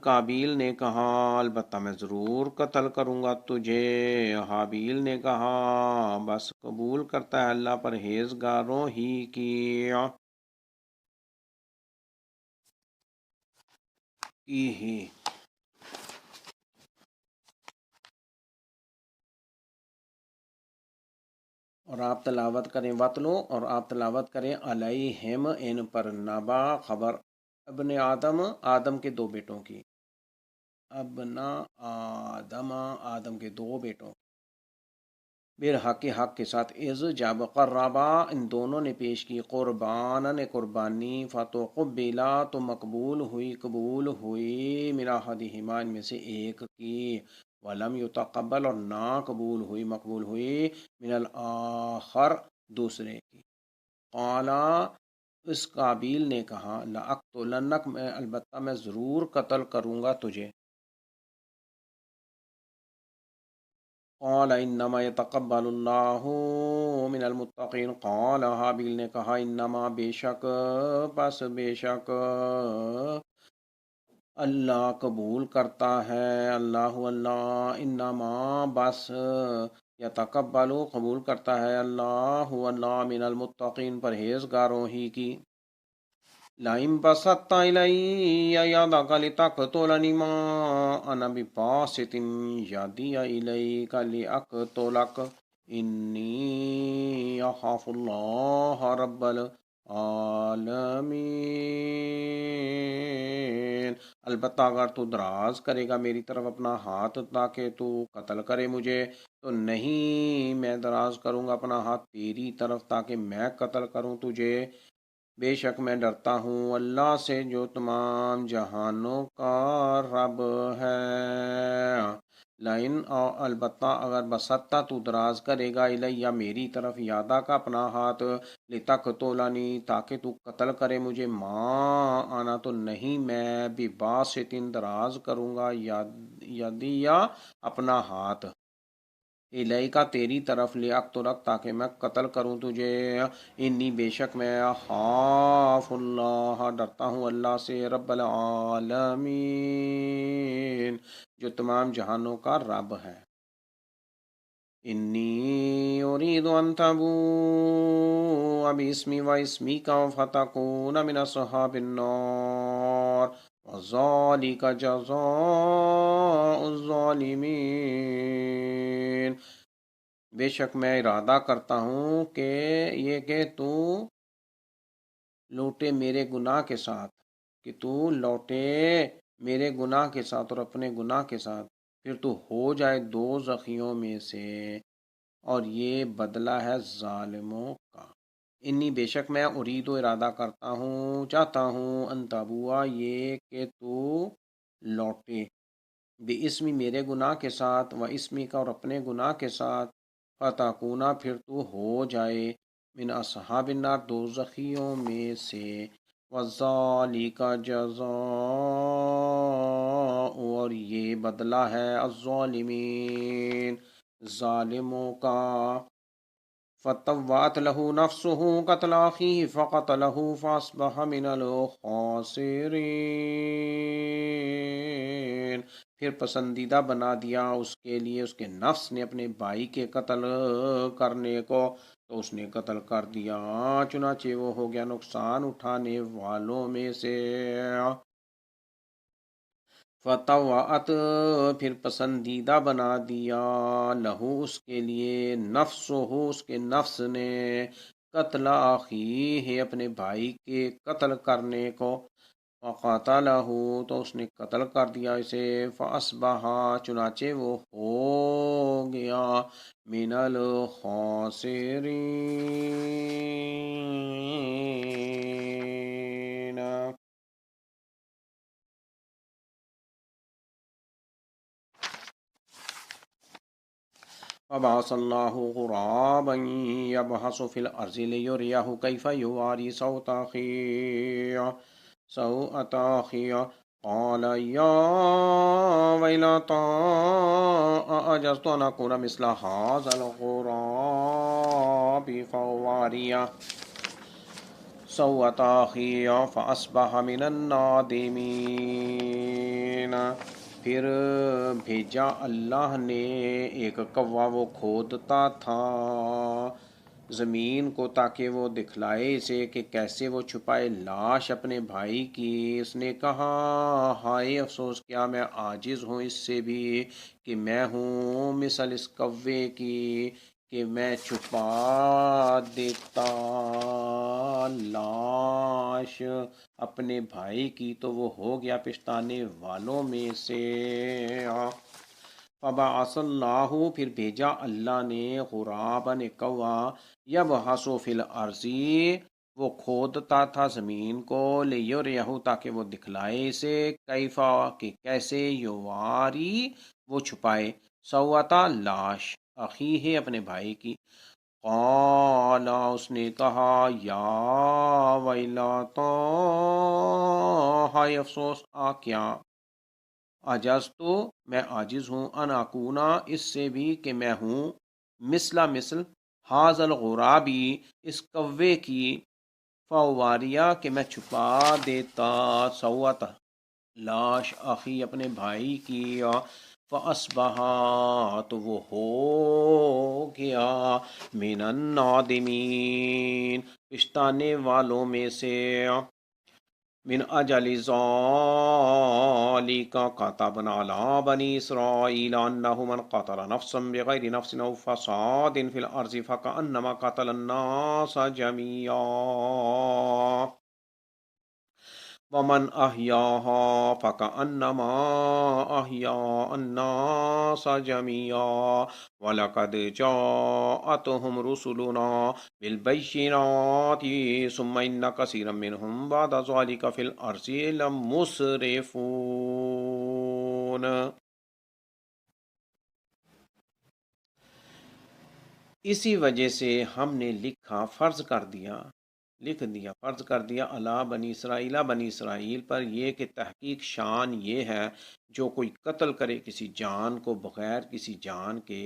قابیل نے کہا البتہ میں ضرور قتل کروں گا تجھے، حابیل نے کہا بس قبول کرتا ہے اللہ پرہیزگاروں ہی کی ہی۔ اور آپ تلاوت کریں وطلو، اور آپ تلاوت کریں علیہم ان پر، نبا خبر ابن آدم آدم کے 2 بیٹوں کی، ابنا آدم آدم کے 2 بیٹوں، بالحق حق کے ساتھ، از جب قربا ان دونوں نے پیش کی قربانن قربانی، فتقبلا تو مقبول ہوئی من احدہما ان میں سے ایک کی، ولم یتقبل اور نہ مقبول ہوئی من الآخر دوسرے کی۔ قالا اس قابیل نے کہا لأقتلنک البتہ میں ضرور قتل کروں گا تجھے، قال انما يتقبل اللہ من المتقین، قال حابیل نے کہا انما بے شک اللہ قبول کرتا ہے، اللہ انما بس یتقبل قبول کرتا ہے اللہ من المتقین پرہیزگاروں ہی کی۔ لَئِن بَسَطتَ إِلَيَّ يَدَكَ لِتَقْتُلَنِي مَا أَنَا بِبَاسِطٍ يَدِيَ إِلَيْكَ لِأَقْتُلَكَ إِنِّي أَخَافُ اللَّهَ رَبَّ العالمین۔ البتہ اگر تو دراز کرے گا میری طرف اپنا ہاتھ تاکہ تو قتل کرے مجھے، تو نہیں میں دراز کروں گا اپنا ہاتھ تیری طرف تاکہ میں قتل کروں تجھے، بے شک میں ڈرتا ہوں اللہ سے جو تمام جہانوں کا رب ہے۔ لائن البتہ اگر بسطہ تو دراز کرے گا الیہ میری طرف یادا کا اپنا ہاتھ، لتقتلنی تاکہ تو قتل کرے مجھے، ماں آنا تو نہیں میں بباسطٍ دراز کروں گا یدیا اپنا ہاتھ، الیکا تیری طرف، لیقتلک تاکہ میں قتل کروں تجھے، انی بے شک میں خاف اللہ ڈرتا ہوں اللہ سے، رب العالمین جو تمام جہانوں کا رب ہے۔ انی اريد ان تبوء باسمی واسمک فتکون من اصحاب النار وذلک جزاء الظالمین۔ بے شک میں ارادہ کرتا ہوں کہ تو لوٹے میرے گناہ کے ساتھ، اور اپنے گناہ کے ساتھ، پھر تو ہو جائے دوزخیوں میں سے، اور یہ بدلہ ہے ظالموں کا۔ انی بے شک میں ارید و ارادہ کرتا ہوں، چاہتا ہوں، انتبوا یہ کہ تو لوٹے، بے اسمی میرے گناہ کے ساتھ، و اسمی کا اور اپنے گناہ کے ساتھ، فتکونا پھر تو ہو جائے، من اصحاب النار دوزخیوں میں سے، وذالک جزاء اور یہ بدلہ ہے الظالمین ظالموں کا۔ فطوعت له نفسه قتل أخيه فقتله فأصبح من الخاسرين، پھر پسندیدہ بنا دیا اس کے لیے اس کے نفس نے اپنے بھائی کے قتل کرنے کو، تو اس نے قتل کر دیا، چنانچہ وہ ہو گیا نقصان اٹھانے والوں میں سے۔ فطوعت پھر پسندیدہ بنا دیا، لہو اس کے لیے، نفس ہو اس کے نفس نے، قتل آخی ہے اپنے بھائی کے قتل کرنے کو، فقاتلہ تو اس نے قتل کر دیا اسے، فاصبح چنانچہ وہ ہو گیا، من الخاسرین۔ فبعث الله غرابا يبحث في الأرض ليريه كيف يواري سوءة أخيه قال يا ويلتى أعجزت أن أكون مثل هذا الغراب فأواري سوءة أخيه فأصبح من النادمين۔ پھر بھیجا اللہ نے ایک کوا، وہ کھودتا تھا زمین کو تاکہ وہ دکھلائے اسے کہ کیسے وہ چھپائے لاش اپنے بھائی کی۔ اس نے کہا ہائے افسوس، کیا میں عاجز ہوں اس سے بھی کہ میں ہوں مثل اس کوے کی کہ میں چھپا دیتا لاش اپنے بھائی کی، تو وہ ہو گیا پچھتانے والوں میں سے۔ فبعث اللہ پھر بھیجا اللہ نے غراباً ایک کوا، یبحث فی الارض وہ کھودتا تھا زمین کو، لیریہ تاکہ وہ دکھلائے اسے، کیفا کہ کیسے، یواری وہ چھپائے، سوتا لاش، اخی ہے اپنے بھائی کی، قال اس نے کہا یا ویلاتا ہائے افسوس، کیا، عجز تو میں عاجز ہوں، ان اکونا اس سے بھی کہ میں ہوں، مثل حاض الغرابی اس کوے کی، فواریا کہ میں چھپا دیتا، سوت لاش اخی اپنے بھائی کی، فاصبح تو وہ ہو گیا، من النادمین پچھتانے والوں میں سے۔ من اجل ذالک كتبنا على بني اسرائيل انه من قتل نفسا بغير نفس او فساد في الارض فكأنما قتل الناس جميعا ومن احیاها فكأنما احیا الناس جميعا ولقد جاءتهم رسلنا بالبينات ثم ان كثيرا منهم بعد ذلك في الارض لمسرفون۔ اسی وجہ سے ہم نے لکھ دیا فرض کر دیا اللہ بنی اسرائیل پر یہ کہ تحقیق شان یہ ہے، جو کوئی قتل کرے کسی جان کو بغیر کسی جان کے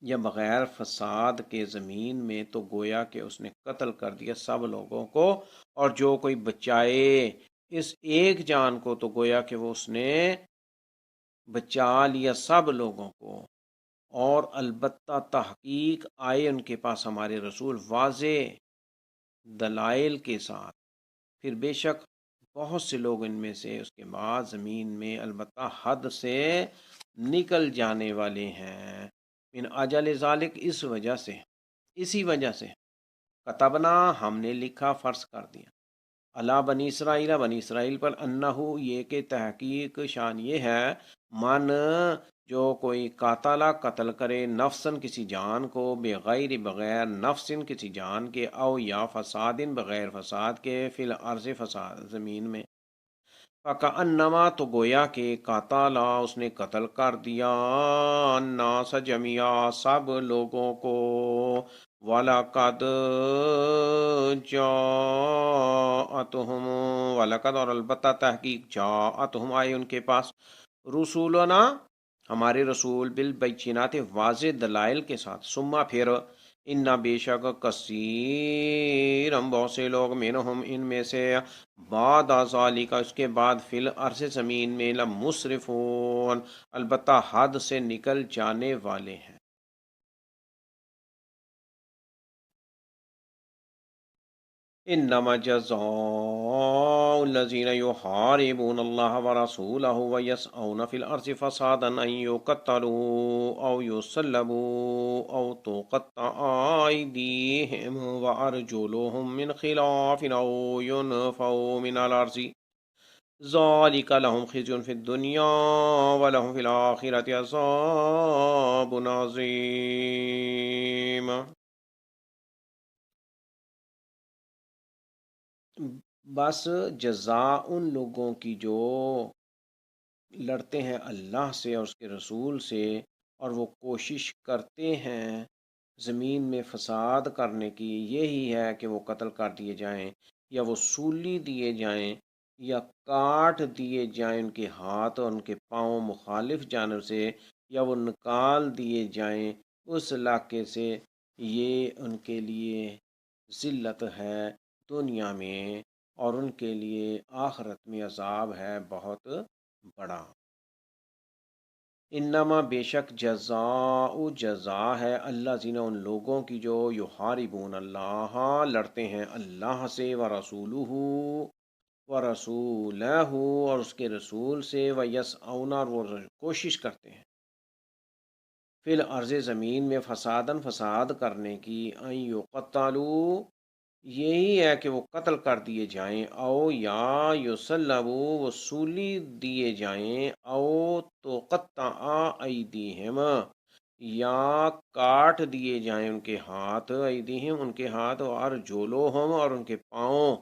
یا بغیر فساد کے زمین میں، تو گویا کہ اس نے قتل کر دیا سب لوگوں کو، اور جو کوئی بچائے اس ایک جان کو، تو گویا کہ وہ اس نے بچا لیا سب لوگوں کو۔ اور البتہ تحقیق آئے ان کے پاس ہمارے رسول واضح دلائل کے ساتھ، پھر بے شک بہت سے لوگ ان میں سے اس کے بعد زمین میں البتہ حد سے نکل جانے والے ہیں۔ من اجل ذالک اسی وجہ سے کتبنا ہم نے لکھا فرض کر دیا، اللہ بنی اسرائیل پر انہو یہ کہ تحقیق شان یہ ہے، من جو کوئی قاتلہ قتل کرے نفسن کسی جان کو بغیر بغیر نفسن کسی جان کے او یا فسادن بغیر فساد کے فی الارض فساد زمین میں فکأنما تو گویا کہ قاتلا اس نے قتل کر دیا الناس جميعا سب لوگوں کو وَلَقَدْ جَاءَتْهُمْ وَلَقَدْ اور البتہ تحقیق جاءتہم آئے ان کے پاس رسولنا ہمارے رسول بالبینات واضح دلائل کے ساتھ ثم پھر ان بے شک کثیر ہم بہت سے لوگ منہم ان میں سے بعد ذالک اس کے بعد فی الارض زمین میں لمسرفون البتہ حد سے نکل جانے والے ہیں انما جزاء الذين يحاربون الله ورسوله ويسعون في الارض فسادا ان يقتلوا او يصلبوا او تقطع ايديهم وارجلهم من خلاف او ينفوا من الارض ذلك لهم خزي في الدنيا ولهم في الاخره عذاب عظيم بس جزا ان لوگوں کی جو لڑتے ہیں اللہ سے اور اس کے رسول سے اور وہ کوشش کرتے ہیں زمین میں فساد کرنے کی یہی ہے کہ وہ قتل کر دیے جائیں یا وہ سولی دیے جائیں یا کاٹ دیے جائیں ان کے ہاتھ اور ان کے پاؤں مخالف جانب سے یا وہ نکال دیے جائیں اس علاقے سے یہ ان کے لیے ذلت ہے دنیا میں اور ان کے لیے آخرت میں عذاب ہے بہت بڑا انما بے شک جزا ہے اللہ زینہ ان لوگوں کی جو یحاربون اللہ لڑتے ہیں اللہ سے ورسولہ اور اس کے رسول سے ویسعون اور وہ کوشش کرتے ہیں فی الارض زمین میں فساد کرنے کی ان یقتلوا یہی ہے کہ وہ قتل کر دیے جائیں او یا یصلبو وہ سولی دیے جائیں او تو قطع ایدیہم یا کاٹ دیے جائیں ان کے ہاتھ ایدیہم ان کے ہاتھ ارجلوہم اور ان کے پاؤں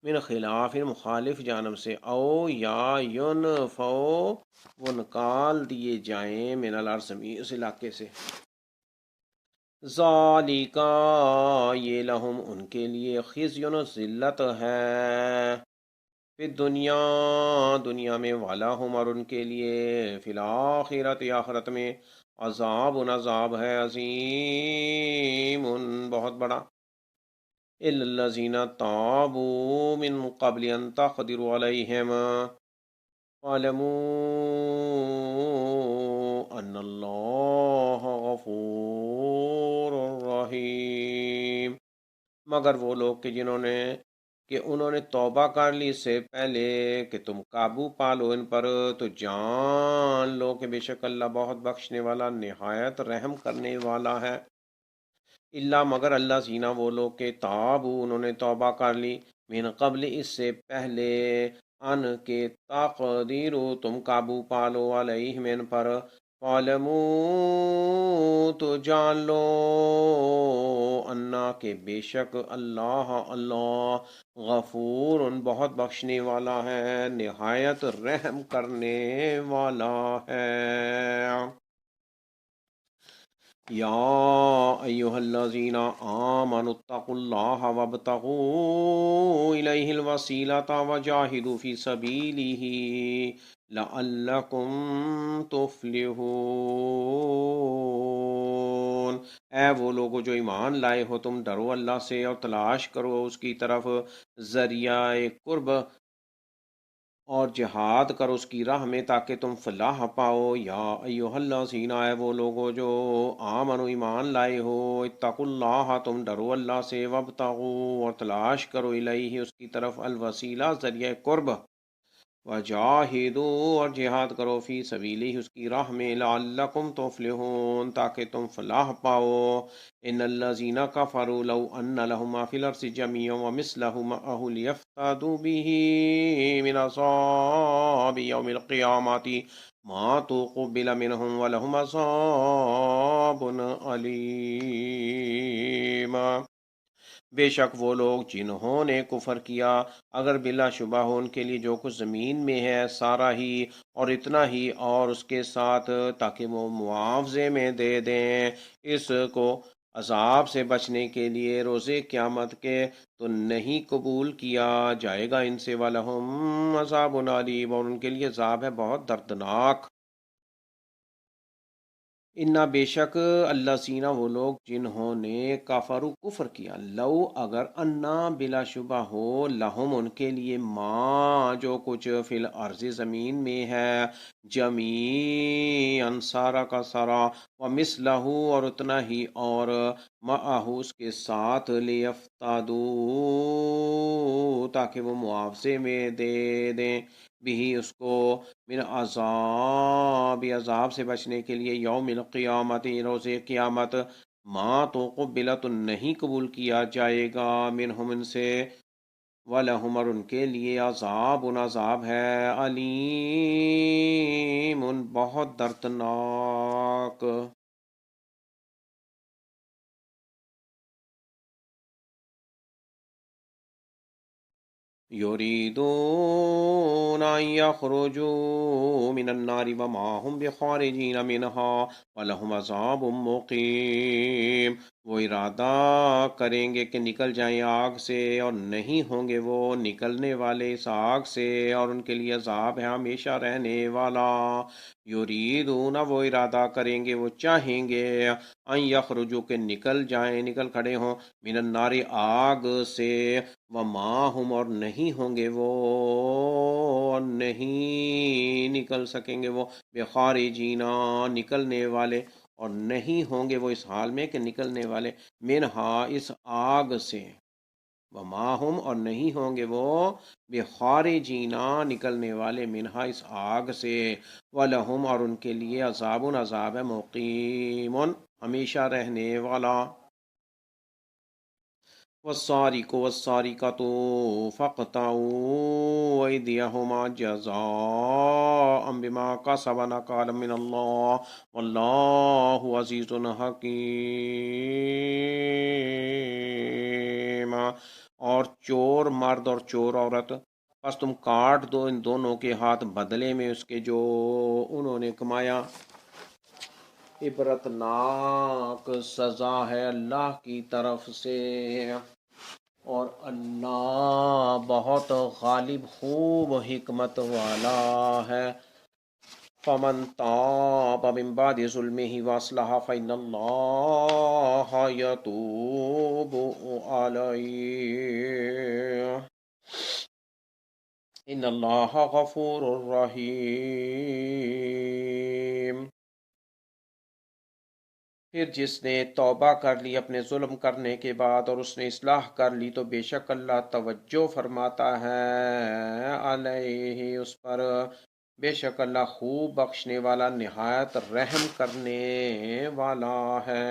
من خلاف مخالف جانب سے او یا ینفو وہ نکال دیے جائیں من الارض اس علاقے سے ذالکا یہ لہم ان کے لیے خزیون ذلت ہے فی دنیا میں والاہم اور ان کے لیے فی الآخرت آخرت میں عذاب ہے عظیم بہت بڑا الا الذین تابوا من قبل ان تقدروا علیہم واعلموا ان اللہ غفور رحیم مگر وہ لوگ کہ انہوں نے توبہ کر لی اس سے پہلے کہ تم قابو پالو ان پر تو جان لو کہ بے شک اللہ بہت بخشنے والا نہایت رحم کرنے والا ہے اللہ مگر اللہ زینہ وہ لوگ کہ تابو انہوں نے توبہ کر لی من قبل اس سے پہلے ان کے تقدیر تم قابو پالو علیہم ان پر فعلمو تو جان لو انا کہ بے شک اللہ غفور بہت بخشنے والا ہے نہایت رحم کرنے والا ہے یا ایہا الذین آمنوا اتقوا اللہ وابتغوا الیہ الوسیلۃ وجاہدوا فی سبیلہ لعلکم تفلحون اے وہ لوگو جو ایمان لائے ہو تم ڈرو اللہ سے اور تلاش کرو اس کی طرف ذریعہ قرب اور جہاد کرو اس کی راہ میں تاکہ تم فلاح پاؤ یا ایہا الذین آئے وہ لوگو جو آمنو ایمان لائے ہو اتقوا اللہ تم ڈرو اللہ سے وابتغوا اور تلاش کرو الیہ اس کی طرف الوسیلہ ذریعہ قرب وجاہدو اور جہاد کرو فی سبیلہ اس کی راہ میں لعلکم تفلحون تاکہ تم فلاح پاؤ۔ ان الذین کفروا لو ان لهم ما فی الارض جميعا ومثله معه لیفتدوا به من عذاب یوم القیامة ما تقبل منهم ولهم عذاب علیم۔ بے شک وہ لوگ جنہوں نے کفر کیا، اگر بلا شبہ ہو ان کے لیے جو کچھ زمین میں ہے سارا ہی اور اتنا ہی اور اس کے ساتھ، تاکہ وہ معاوضے میں دے دیں اس کو عذاب سے بچنے کے لیے روزے قیامت کے، تو نہیں قبول کیا جائے گا ان سے۔ وَلَهُمْ عَذَابٌ عَلِيمٌ اور ان کے لیے عذاب ہے بہت دردناک۔ انا بے شک اللہ سینہ وہ لوگ جنہوں نے کافرو کفر کیا، لو اگر انا بلا شبہ ہو، لہم ان کے لیے ما جو کچھ فی الارض زمین میں ہے، جمیعاً سارا کا سارا، ومثلہ اور اتنا ہی اور، معہو اس کے ساتھ، لیفتادو تاکہ وہ معاوضے میں دے دیں، بھی اس کو، من عذاب سے بچنے کے لیے، یوم القیامت روز قیامت، ما تو قبلت نہیں قبول کیا جائے گا، منہم ان سے، وَلَهُمْ اور ان کے لیے عذاب عذاب ہے، علیم بہت دردناک۔ يريدون أن يخرجوا من النار وما هم بخارجين منها ولهم عذاب مقيم۔ وہ ارادہ کریں گے کہ نکل جائیں آگ سے، اور نہیں ہوں گے وہ نکلنے والے اس آگ سے، اور ان کے لیے عذاب ہے ہمیشہ رہنے والا۔ یریدون وہ ارادہ کریں گے، وہ چاہیں گے، ان یخرجوا کہ نکل جائیں، نکل کھڑے ہوں، من النار آگ سے، وما ہم اور نہیں ہوں گے وہ، اور نہیں نکل سکیں گے وہ، بخارجینا نکلنے والے، اور نہیں ہوں گے وہ اس حال میں کہ نکلنے والے، منہا اس آگ سے، وما ہم اور نہیں ہوں گے وہ، بخارجینا نکلنے والے، منہا اس آگ سے، ولہم اور ان کے لیے عذاب عذاب ہے، مقیم ہمیشہ رہنے والا۔ والسارق والسارقة فاقطعوا أيديهما جزاء بما كسبا نكالا من الله والله عزيز حكيم۔ اور چور مرد اور چور عورت، بس تم کاٹ دو ان دونوں کے ہاتھ بدلے میں اس کے جو انہوں نے کمایا۔ عبرتناک سزا ہے اللہ کی طرف سے، اور اللہ بہت غالب خوب حکمت والا ہے۔ فمن تاب من بعد ظلمه واصلح فإن اللہ یتوب علیہ ان اللہ غفور رحیم۔ پھر جس نے توبہ کر لی اپنے ظلم کرنے کے بعد، اور اس نے اصلاح کر لی، تو بے شک اللہ توجہ فرماتا ہے علیہ اس پر، بے شک اللہ خوب بخشنے والا نہایت رحم کرنے والا ہے۔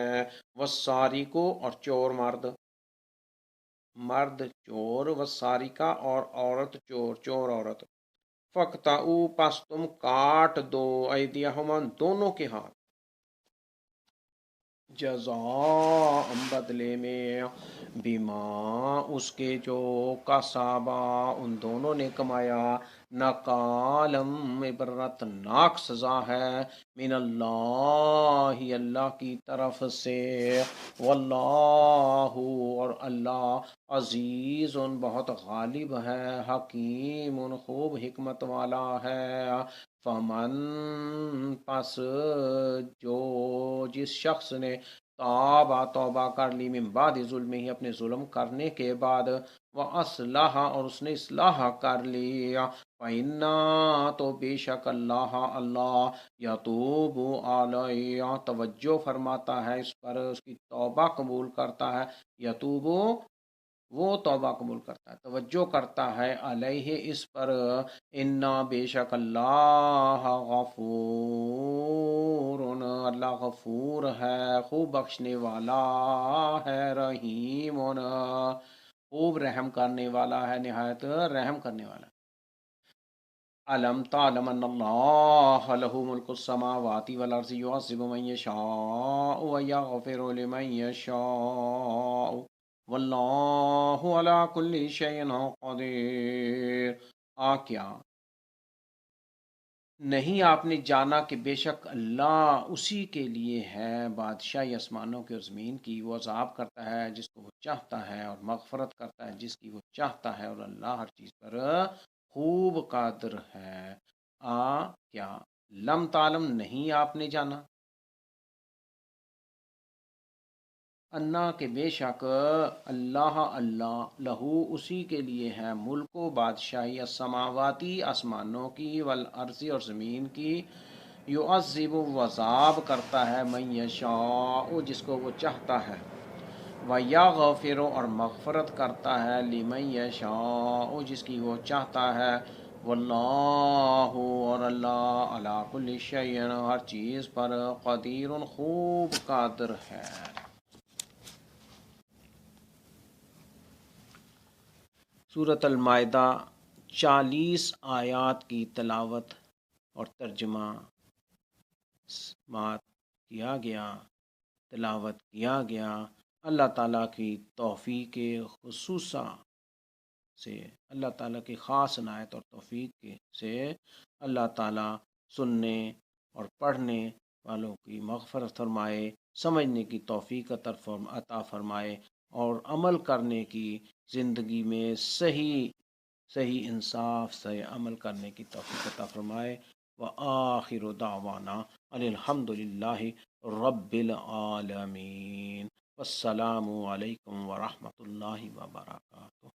والسارق اور چور مرد، مرد چور، والسارقہ اور عورت چور، چور عورت، فقطعوا پس تم کاٹ دو، ایدیہما دونوں کے ہاتھ، جزاء بدلے میں، بیما اس کے جو، کسابا ان دونوں نے کمایا، نکالم عبرتناک سزا ہے، من اللہ اللہ کی طرف سے، واللہ اور اللہ، عزیز بہت غالب ہے، حکیم خوب حکمت والا ہے۔ فمن پس جو جس شخص نے توبہ کر لی، من بعد ظلم ہی اپنے ظلم کرنے کے بعد، وَأَصْلَحَ اور اس نے اصلاح کر لی، فَإِنَّا تو بے شک اللہ یتوب علیہ توجہ فرماتا ہے اس پر، اس کی توبہ قبول کرتا ہے، یتوب وہ توبہ قبول کرتا ہے، توجہ کرتا ہے علیہ اس پر، انا بے شک اللہ غفور، اللہ غفور ہے، خوب بخشنے والا ہے، رحیم خوب رحم کرنے والا ہے، نہایت رحم کرنے والا ہے۔ علم تعلم ان اللہ لہ ملک السماوات والارض یعذب من یشاء ویغفر لمن یشاء واللہ علی کل شیء قدیر۔ کیا نہیں آپ نے جانا کہ بے شک اللہ اسی کے لیے ہے بادشاہی آسمانوں کے اور زمین کی، وہ عذاب کرتا ہے جس کو وہ چاہتا ہے اور مغفرت کرتا ہے جس کی وہ چاہتا ہے، اور اللہ ہر چیز پر خوب قادر ہے۔ کیا لم تعلم نہیں آپ نے جانا، انا کہ بے شک اللہ اللہ لہو اسی کے لیے ہے ملک و بادشاہی السماواتی آسمانوں کی والارض اور زمین کی، یعذب و عذاب کرتا ہے من یشاء جس کو وہ چاہتا ہے، ویغفر اور مغفرت کرتا ہے لمن یشاء جس کی وہ چاہتا ہے، واللہ اور اللہ علی کل شیء ہر چیز پر قدیر خوب قادر ہے۔ سورۃ المائدہ 40 آیات کی تلاوت اور ترجمہ سماعت کیا گیا، تلاوت کیا گیا۔ اللہ تعالیٰ کی توفیق خصوصا سے، اللہ تعالیٰ کی خاص عنایت اور توفیق سے اللہ تعالیٰ سننے اور پڑھنے والوں کی مغفرت فرمائے، سمجھنے کی توفیق عطا فرمائے، اور عمل کرنے کی زندگی میں صحیح انصاف سے عمل کرنے کی توفیق عطا فرمائے۔ وآخر دعوانا ان الحمد للہ رب العالمین، والسلام علیکم ورحمۃ اللہ وبرکاتہ۔